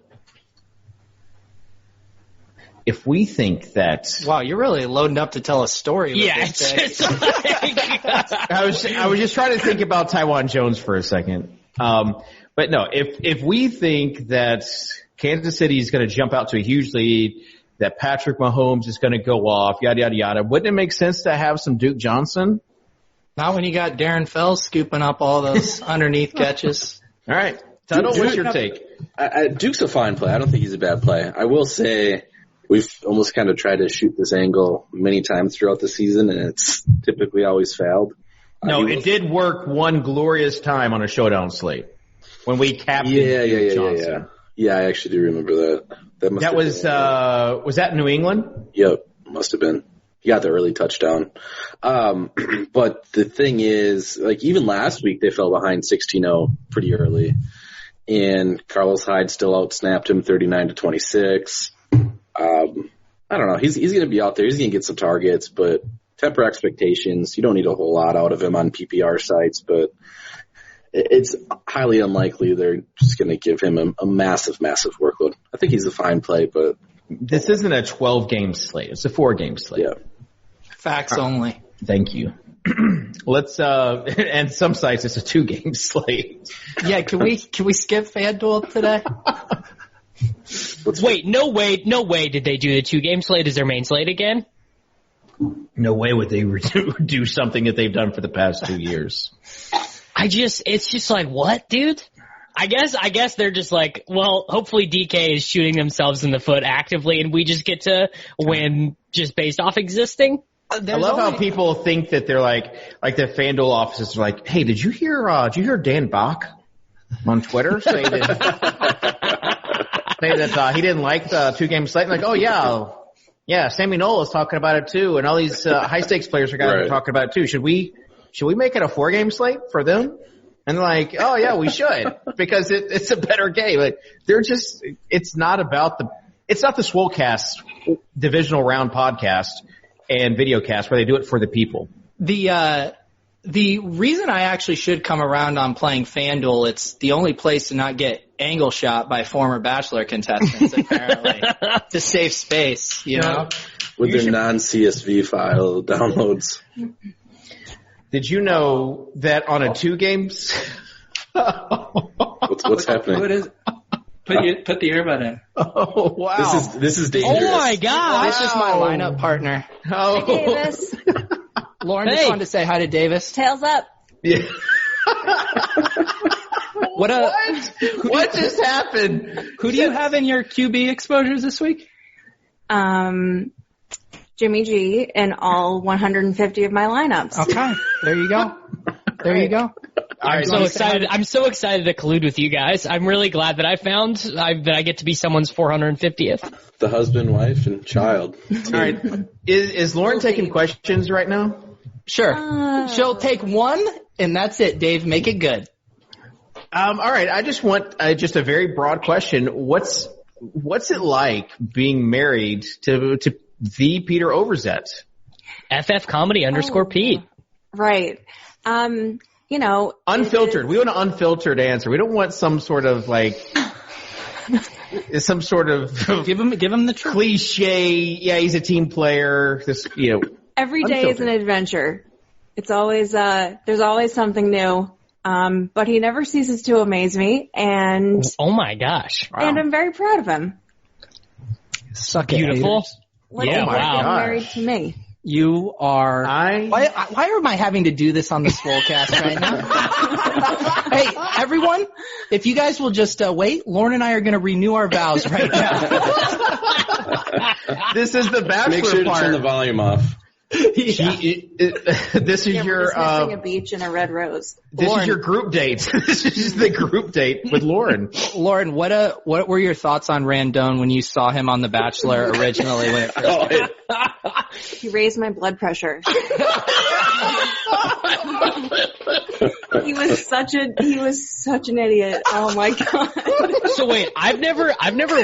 that Wow, you're really loading up to tell a story. With Yeah, this it's thing. just like, I was just trying to think about Tywan Jones for a second. But no, if we think that Kansas City is going to jump out to a huge lead, that Patrick Mahomes is going to go off, yada, yada, yada, wouldn't it make sense to have some Duke Johnson? Not when you got Darren Fells scooping up all those underneath catches. All right. Tuttle, what's your take? Duke's a fine play. I don't think he's a bad play. I will say we've almost kind of tried to shoot this angle many times throughout the season, and it's typically always failed. No, it did work one glorious time on a showdown slate when we captained Duke Johnson. Yeah, I actually do remember that. That was that New England? Yep, must have been. He got the early touchdown. But the thing is, like, even last week they fell behind 16-0 pretty early. And Carlos Hyde still outsnapped him 39-26. I don't know. He's going to be out there. He's going to get some targets, but temper expectations. You don't need a whole lot out of him on PPR sites, but it's highly unlikely they're just going to give him a massive, massive workload. I think he's a fine play, but this isn't a 12-game slate. It's a 4-game slate. Yeah. Facts only. Thank you. Let's and some sites it's a 2-game slate. Yeah, can we skip FanDuel today? wait, no way did they do the 2-game slate as their main slate again? No way would they do something that they've done for the past 2 years. It's just like, what, dude? I guess they're just like, well, hopefully DK is shooting themselves in the foot actively and we just get to win just based off existing. I love how people think that they're like the FanDuel offices are like, hey, did you hear Dan Bach on Twitter say that he didn't like the 2-game slate? Like, oh yeah, Sammy Knoll is talking about it too, and all these high stakes players are talking about it too. Should we make it a 4-game slate for them? And they're like, oh yeah, we should because it's a better game. Like it's not the Swolecast divisional round podcast and videocast where they do it for the people. The reason I actually should come around on playing FanDuel, it's the only place to not get angle shot by former Bachelor contestants, apparently. It's a safe space, you know? With their non-CSV file downloads. Did you know that on a 2-games? What's happening? What is it? Put the earbud in. Oh, wow. This is dangerous. Oh my god. This is my lineup partner. Oh. Hi, Davis. Lauren just wanted to say hi to Davis. Tails up. Yeah. What just happened? Who do you have in your QB exposures this week? Jimmy G in all 150 of my lineups. Okay. There you go. There you go. I'm so excited. I'm so excited to collude with you guys. I'm really glad that that I get to be someone's 450th. The husband, wife, and child. All right. Is Lauren taking questions right now? Sure. She'll take one, and that's it, Dave. Make it good. All right. I just want just a very broad question. What's it like being married to the Peter Overzet? FF Comedy _Pete. Right. Unfiltered. We want an unfiltered answer. We don't want some sort of give him the truth. Cliche. Yeah, he's a team player. Every day is an adventure. It's always there's always something new. But he never ceases to amaze me, and oh my gosh, wow. And I'm very proud of him. Beautiful. Yeah, wow. Married to me. You are. Why am I having to do this on the Swolecast right now? Hey, everyone, if you guys will just wait, Lauren and I are going to renew our vows right now. This is the Bachelor Make sure to part. turn the volume off. Yeah. This is your missing a beach and a red rose. This is your group date. This is the group date with Lauren. Lauren, what were your thoughts on Randone when you saw him on The Bachelor originally when it first came? He raised my blood pressure. He was such an idiot. Oh my god. So wait, I've never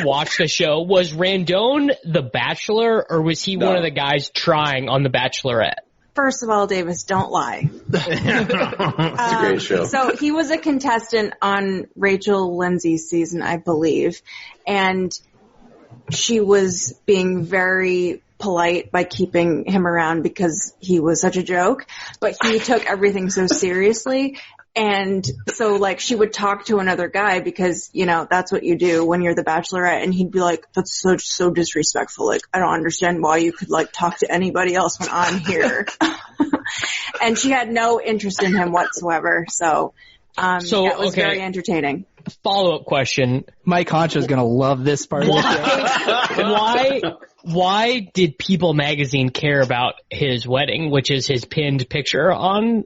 watched the show. Was Randone the Bachelor, or was he one of the guys trying on The Bachelorette? First of all, Davis, don't lie. It's a great show. So he was a contestant on Rachel Lindsay's season, I believe, and she was being very polite by keeping him around because he was such a joke, but he took everything so seriously. And so, like, she would talk to another guy because, you know, that's what you do when you're the Bachelorette, and he'd be like, that's so disrespectful. Like, I don't understand why you could, like, talk to anybody else when I'm here. And she had no interest in him whatsoever. So it was very entertaining. Follow-up question. Mike Honcho's going to love this part of the show. Why did People magazine care about his wedding, which is his pinned picture on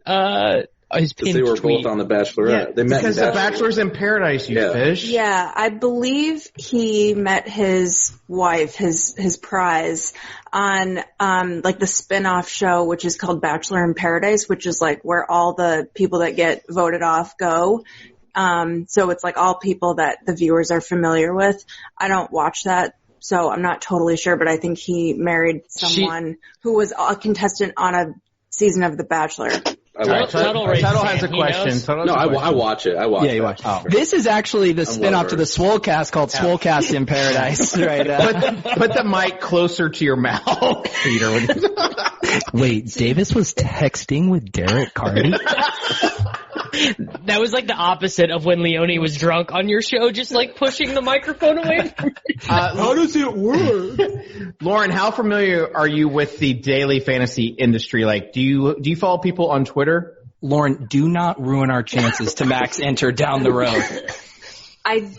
his pinned they were tweet? both on The Bachelorette. Yeah, they met because The Bachelor's in Paradise, you fish. Yeah, I believe he met his wife, his prize, on like the spin-off show, which is called Bachelor in Paradise, which is like where all the people that get voted off go. So it's like all people that the viewers are familiar with. I don't watch that, so I'm not totally sure, but I think he married someone who was a contestant on a season of The Bachelor. Tuttle has a question. I watch it. Yeah, you watch. Oh. This is actually the spin-off to the Swolecast called Swolecast in Paradise. Right. Put the mic closer to your mouth, Peter. Wait, Davis was texting with Derek Carty? That was like the opposite of when Leone was drunk on your show, just like pushing the microphone away from you. How does it work? Lauren, how familiar are you with the daily fantasy industry? Like, do you follow people on Twitter? Lauren, do not ruin our chances to max enter down the road. I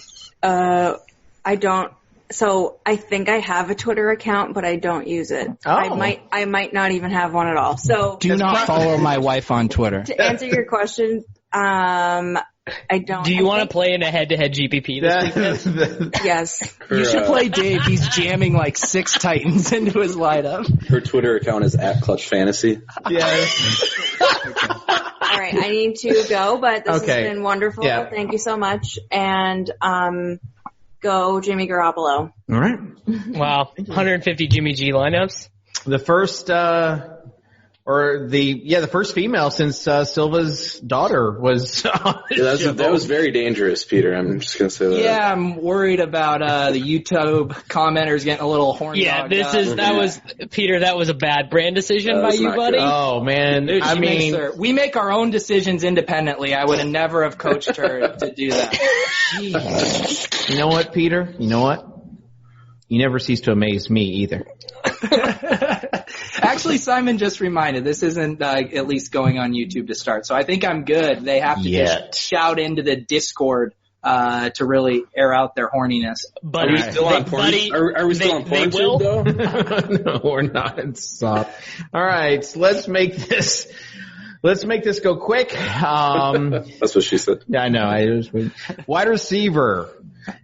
don't. So I think I have a Twitter account, but I don't use it. Oh. I might not even have one at all. So do not follow my wife on Twitter. To answer your question, I don't. Do you want to play in a head-to-head GPP this weekend? Yes. You should play Dave. He's jamming like 6 Titans into his lineup. Her Twitter account is @ClutchFantasy. Yes. All right, I need to go, but this has been wonderful. Yeah. Thank you so much, and go Jimmy Garoppolo. All right. Wow, 150 Jimmy G lineups. The first, the first female since Silva's daughter was on the show. That was very dangerous, Peter. I'm just gonna say that. Yeah, I'm worried about the YouTube commenters getting a little horny. Yeah, that was a bad brand decision by you, buddy. Good. Oh man, we make our own decisions independently. I would have never have coached her to do that. Jeez. You know what, Peter? You know what? You never cease to amaze me either. Actually, Simon just reminded, this isn't at least going on YouTube to start, so I think I'm good. They have to just shout into the Discord to really air out their horniness. But are we still on porn? Are we still on porn tube, though? No, we're not. Stop. All right, so let's make this go quick. That's what she said. Yeah, I know. Wide receiver.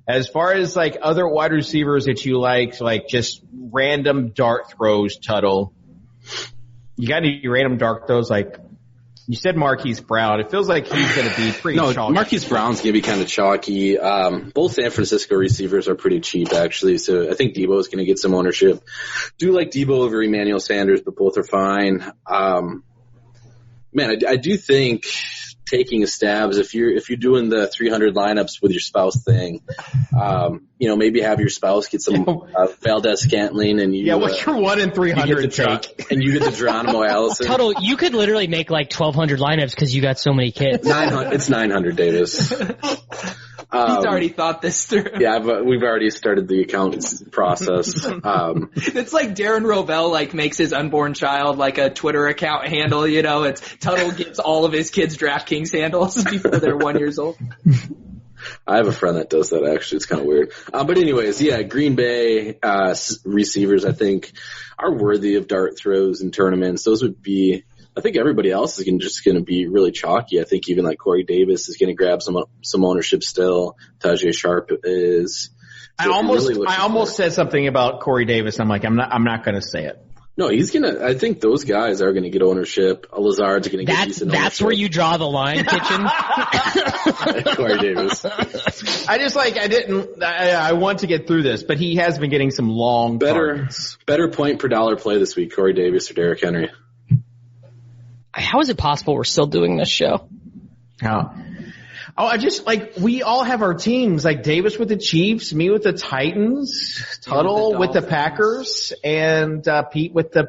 As far as like other wide receivers that you like just random dart throws, Tuttle. You got any random dart throws? Like you said, Marquise Brown. It feels like he's going to be pretty chalky. Marquise Brown's going to be kind of chalky. Both San Francisco receivers are pretty cheap, actually. So I think Debo is going to get some ownership. Do like Debo over Emmanuel Sanders, but both are fine. Man, I do think taking a stabs if you're doing the 300 lineups with your spouse thing, maybe have your spouse get some Valdez-Scantling and you. Yeah, what's your 1 in 300 take? And you get the Geronimo Allison. Tuttle, you could literally make like 1,200 lineups because you got so many kids. 900. It's 900, Davis. He's already thought this through. Yeah, but we've already started the account process. It's like Darren Rovell makes his unborn child like a Twitter account handle. It's Tuttle gets all of his kids' DraftKings handles before they're 1 year old. I have a friend that does that, actually. It's kind of weird. But anyways, yeah, Green Bay receivers, I think, are worthy of dart throws in tournaments. Those would be – I think everybody else is just going to be really chalky. I think even like Corey Davis is going to grab some ownership still. Tajay Sharp is. So I almost said something about Corey Davis. I'm like, I'm not going to say it. No, I think those guys are gonna get ownership. Lazard's gonna get decent ownership. That's where you draw the line, Kitchen. Corey Davis. I want to get through this, but he has been getting some long targets. Better point per dollar play this week, Corey Davis or Derrick Henry. How is it possible we're still doing this show? We all have our teams, like Davis with the Chiefs, me with the Titans, Tuttle with the Packers, and Pete with the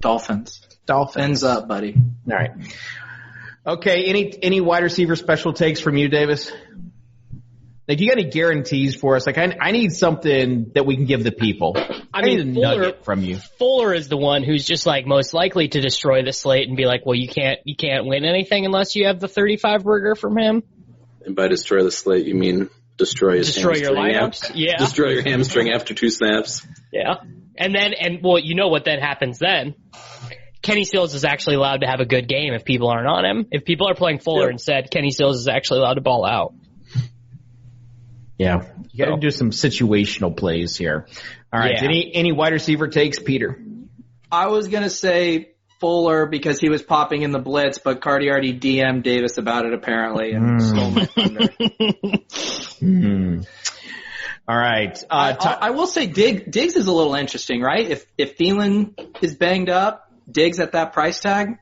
Dolphins. Ends up, buddy. All right. Okay, any wide receiver special takes from you, Davis? Like, you got any guarantees for us? Like, I need something that we can give the people. I need a nugget from you. Fuller is the one who's just like most likely to destroy the slate and be like, well, you can't win anything unless you have the 35 burger from him. And by destroy the slate, you mean destroy your lineups? Yeah. Destroy your hamstring after 2 snaps. Yeah. And you know what then happens then? Kenny Stills is actually allowed to have a good game if people aren't on him. If people are playing Fuller instead, Kenny Stills is actually allowed to ball out. Yeah, you got to do some situational plays here. All right, any wide receiver takes, Peter? I was gonna say Fuller because he was popping in the blitz, but Cardi already DM'd Davis about it apparently and stole my thunder. All right, I will say Diggs is a little interesting, right? If Thielen is banged up, Diggs at that price tag,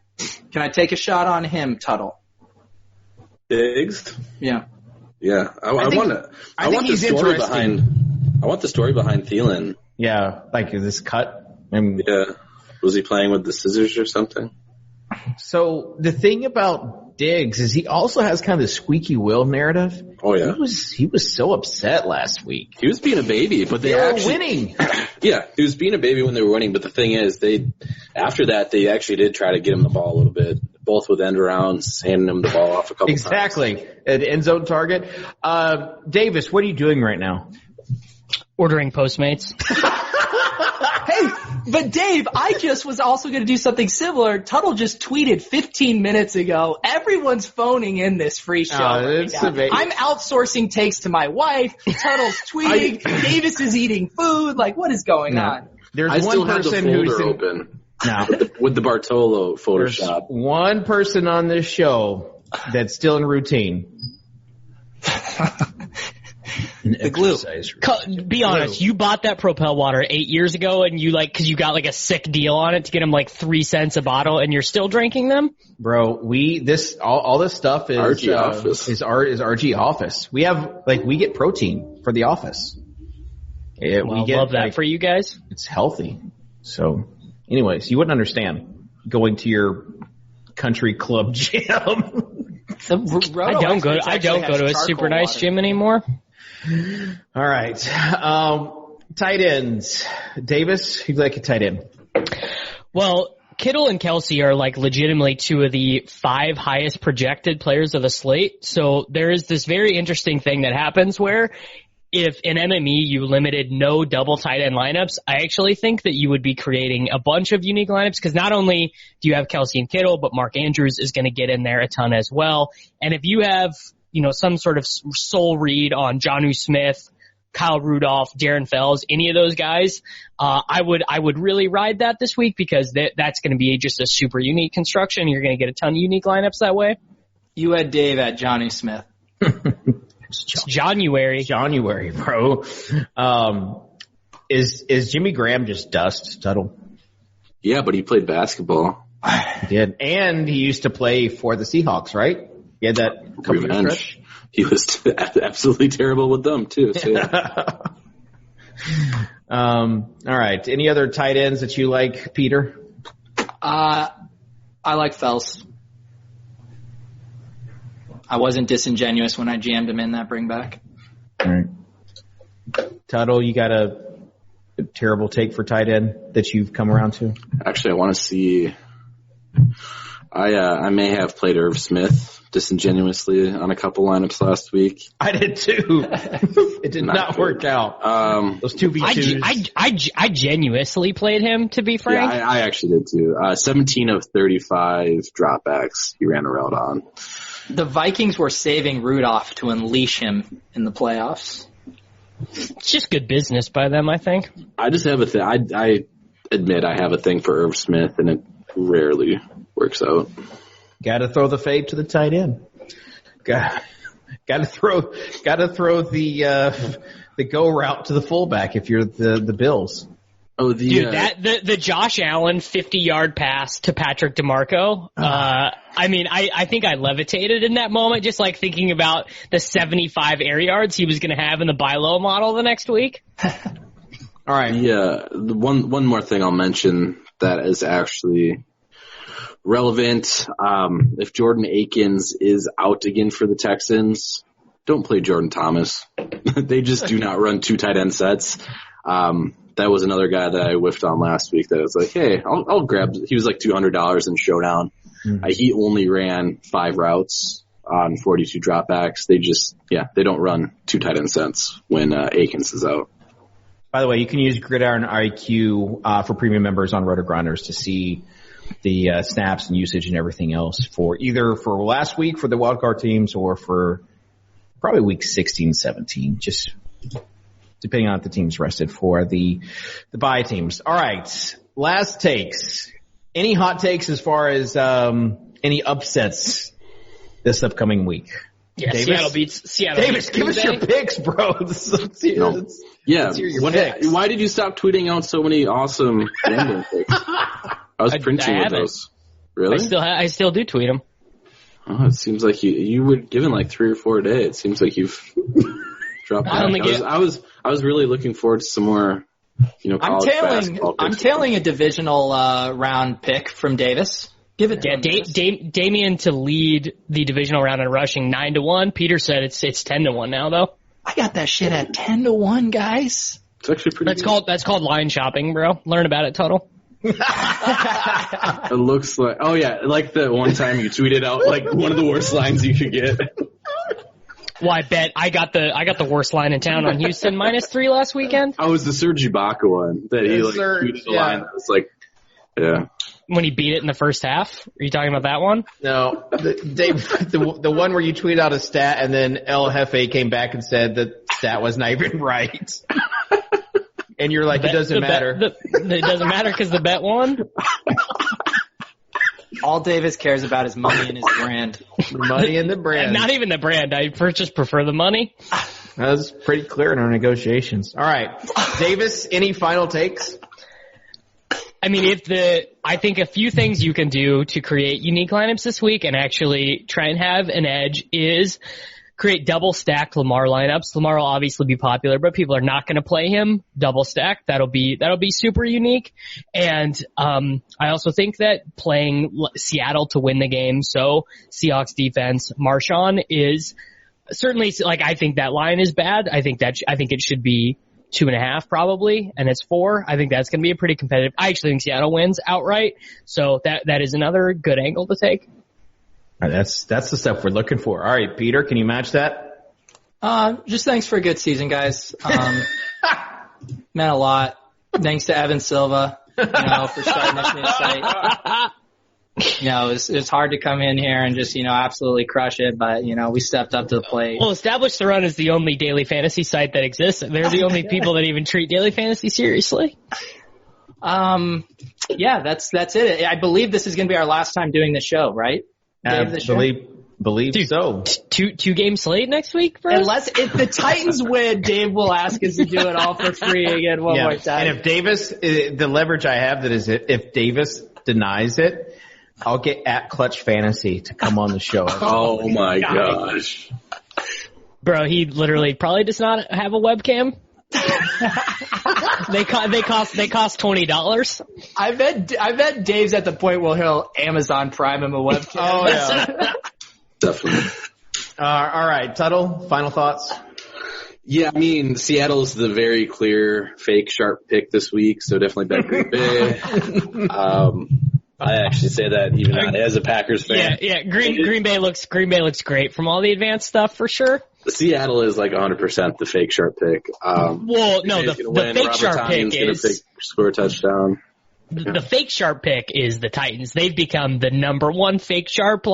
can I take a shot on him, Tuttle? Diggs? Yeah. Yeah, I want the story behind Thielen. Yeah, like this cut. Was he playing with the scissors or something? So the thing about Diggs is he also has kind of the squeaky wheel narrative. Oh yeah, he was so upset last week. He was being a baby, but they were winning. Yeah, he was being a baby when they were winning. But the thing is, after that they actually did try to get him the ball a little bit, both with end arounds, handing him the ball off a couple times. Exactly, an end zone target. Davis, what are you doing right now? Ordering Postmates. Hey, but Dave, I just was also going to do something similar. Tuttle just tweeted 15 minutes ago, everyone's phoning in this free show. I'm outsourcing takes to my wife. Tuttle's tweeting. Davis is eating food. Like, what is going on? There's one person who's open now with the Bartolo Photoshop. There's one person on this show that's still in routine. The glue. Be honest, you bought that Propel water 8 years ago and cause you got like a sick deal on it to get them like 3 cents a bottle and you're still drinking them? Bro, all this stuff is RG Office. Is RG Office. We get protein for the office. We love that for you guys. It's healthy. So anyways, you wouldn't understand going to your country club gym. I don't go to a super nice gym anymore. All right. Tight ends. Davis, who'd like a tight end? Well, Kittle and Kelsey are like legitimately 2 of the 5 highest projected players of the slate. So there is this very interesting thing that happens where if in MME you limited no double tight end lineups, I actually think that you would be creating a bunch of unique lineups because not only do you have Kelsey and Kittle, but Mark Andrews is going to get in there a ton as well. And if you have some sort of soul read on Jonnu Smith, Kyle Rudolph, Darren Fells, any of those guys, I would really ride that this week because that's going to be just a super unique construction. You're going to get a ton of unique lineups that way. You had Dave at Jonnu Smith. It's January, bro. Is Jimmy Graham just dust, Tuttle? Yeah, but he played basketball. He did, and he used to play for the Seahawks, right? He had that revenge. He was absolutely terrible with them too. So. All right. Any other tight ends that you like, Peter? I like Fells. I wasn't disingenuous when I jammed him in that bring back. All right. Tuttle, you got a terrible take for tight end that you've come around to? Actually, I want to see. I may have played Irv Smith disingenuously on a couple lineups last week. I did too. It did not work out. Those 2v2s. I genuinely played him, to be frank. Yeah, I actually did too. 17 of 35 dropbacks he ran a route on. The Vikings were saving Rudolph to unleash him in the playoffs. It's just good business by them, I think. I just have a thing. admit I have a thing for Irv Smith, and it rarely works out. Got to throw the fade to the tight end. Got to throw the go route to the fullback if you're the Bills. Oh, the Josh Allen 50-yard pass to Patrick DeMarco. I think I levitated in that moment, just like thinking about the 75 air yards he was going to have in the buy low model the next week. All right. Yeah. One more thing I'll mention that is actually relevant. If Jordan Akins is out again for the Texans, don't play Jordan Thomas. They just do not run 2 tight end sets. That was another guy that I whiffed on last week that was like, hey, I'll grab. He was like $200 in Showdown. Mm-hmm. He only ran 5 routes on 42 dropbacks. They don't run 2 tight end sets when Akins is out. By the way, you can use Gridiron IQ for premium members on RotoGrinders to see the snaps and usage and everything else for either for last week for the wildcard teams or for probably week 16, 17, just depending on if the team's rested for the bye teams. All right, last takes. Any hot takes as far as any upsets this upcoming week? Yeah, Davis? Seattle beats Seattle. Davis, give us your picks, bro. Why did you stop tweeting out so many awesome random picks? I was printing with those. Really? I still do tweet them. Oh, it seems like you were given like 3 or 4 a day. It seems like you've dropped back. I was really looking forward to some more, college basketball picks. I'm tailing a divisional round pick from Davis. Give it to him. Damian to lead the divisional round in rushing 9-1. Peter said it's 10-1 now though. I got that shit at 10-1, guys. It's actually pretty. That's called line shopping, bro. Learn about it, Tuttle. It looks like, like the one time you tweeted out like one of the worst lines you could get. Well, I bet I got the worst line in town on Houston -3 last weekend. I was the Serge Ibaka one that he tweeted the line that was like, yeah. When he beat it in the first half? Are you talking about that one? No, the one where you tweet out a stat and then El Jefe came back and said that stat was not even right. And you're like, it doesn't matter. It doesn't matter because the bet won? All Davis cares about is money and his brand. Money and the brand. Not even the brand. I just prefer the money. That was pretty clear in our negotiations. All right. Davis, any final takes? I mean, I think a few things you can do to create unique lineups this week and actually try and have an edge is create double stacked Lamar lineups. Lamar will obviously be popular, but people are not going to play him double stacked. That'll be super unique. And I also think that playing Seattle to win the game, so Seahawks defense, Marshawn is certainly I think that line is bad. I think it should be 2.5 probably, and it's 4. I think that's going to be a pretty competitive. I actually think Seattle wins outright, so that is another good angle to take. All right, that's the stuff we're looking for. All right, Peter, can you match that? Just thanks for a good season, guys. Meant a lot. Thanks to Evan Silva, for starting this new site. It's hard to come in here and just, absolutely crush it, but, we stepped up to the plate. Well, Establish the Run is the only daily fantasy site that exists. They're the only people that even treat daily fantasy seriously. Yeah, that's it. I believe this is going to be our last time doing the show, right? Believe Dude, so. Two game slate next week, bro? Unless if the Titans win, Dave will ask us to do it all for free again one more time. And if Davis, the leverage I have that is if Davis denies it, I'll get at Clutch Fantasy to come on the show. Oh my gosh. Bro, he literally probably does not have a webcam. They cost $20. I bet Dave's at the point where he'll Amazon Prime him a webcam. Oh yeah. Definitely. All right, Tuttle, final thoughts? Yeah, I mean, Seattle's the very clear fake sharp pick this week, so definitely bet Green Bay. I actually say that even as a Packers fan. Yeah. Green Bay looks great from all the advanced stuff for sure. Seattle is like 100% the fake sharp pick. The fake sharp pick is score a touchdown. The fake sharp pick is the Titans. They've become the number one fake sharp.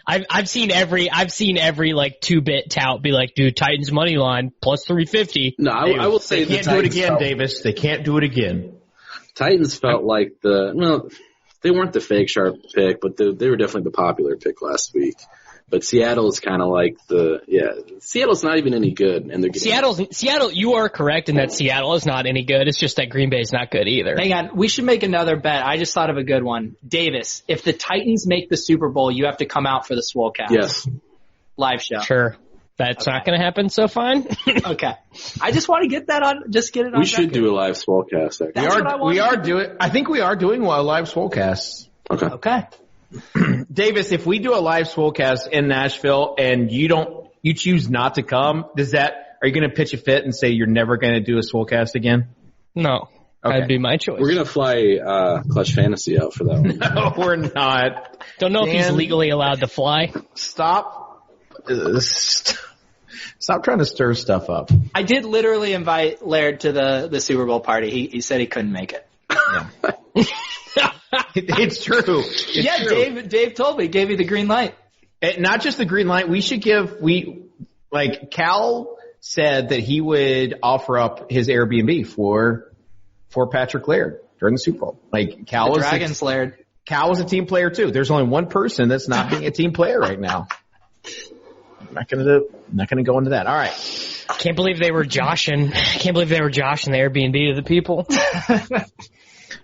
I've seen every 2-bit tout be like, dude, Titans money line plus 350. No, I will say they can't do it again, Davis. They can't do it again. Titans felt like they weren't the fake sharp pick, but they were definitely the popular pick last week. But Seattle's kind of like Seattle's not even any good, and they're getting Seattle. You are correct in that Seattle is not any good. It's just that Green Bay's not good either. Hang on, we should make another bet. I just thought of a good one. Davis, if the Titans make the Super Bowl, you have to come out for the Swolecast. Yes. Live show. Sure. That's not going to happen, so fine. Okay. I just want to get that on, just get it on. We should do a live Swolecast. I think we are doing a live Swolecast. Okay. Davis, if we do a live Swolecast in Nashville and you choose not to come, are you going to pitch a fit and say you're never going to do a Swolecast again? No. Okay. That'd be my choice. We're going to fly Clutch Fantasy out for that one. No, we're not. Don't know if he's legally allowed to fly. Stop trying to stir stuff up. I did literally invite Laird to the Super Bowl party. He said he couldn't make it. Yeah. It's true. It's true. Dave told me, gave me the green light. Not just the green light. Cal said that he would offer up his Airbnb for Patrick Laird during the Super Bowl. Cal was Dragons Laird. Cal was a team player too. There's only one person that's not being a team player right now. I'm not gonna go into that. All right. Can't believe they were joshing the Airbnb to the people.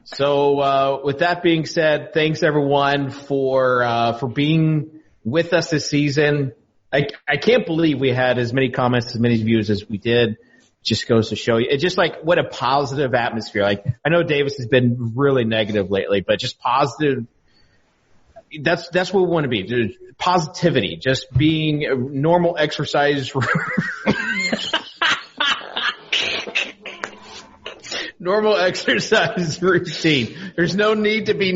So with that being said, thanks everyone for being with us this season. I can't believe we had as many comments, as many views as we did. Just goes to show you. It's just what a positive atmosphere. I know Davis has been really negative lately, but just positive. That's what we want to be. Positivity, just being a normal exercise. Normal exercise routine. There's no need to be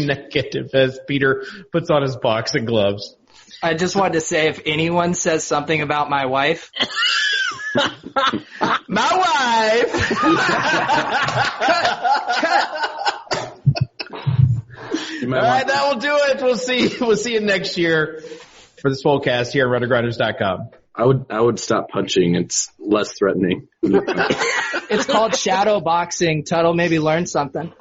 negative, as Peter puts on his boxing gloves. I just wanted to say, if anyone says something about my wife, my wife. All right, that will do it. We'll see you next year for the Swolecast here at RotoGrinders.com. I would stop punching. It's less threatening. It's called shadow boxing. Tuttle maybe learned something.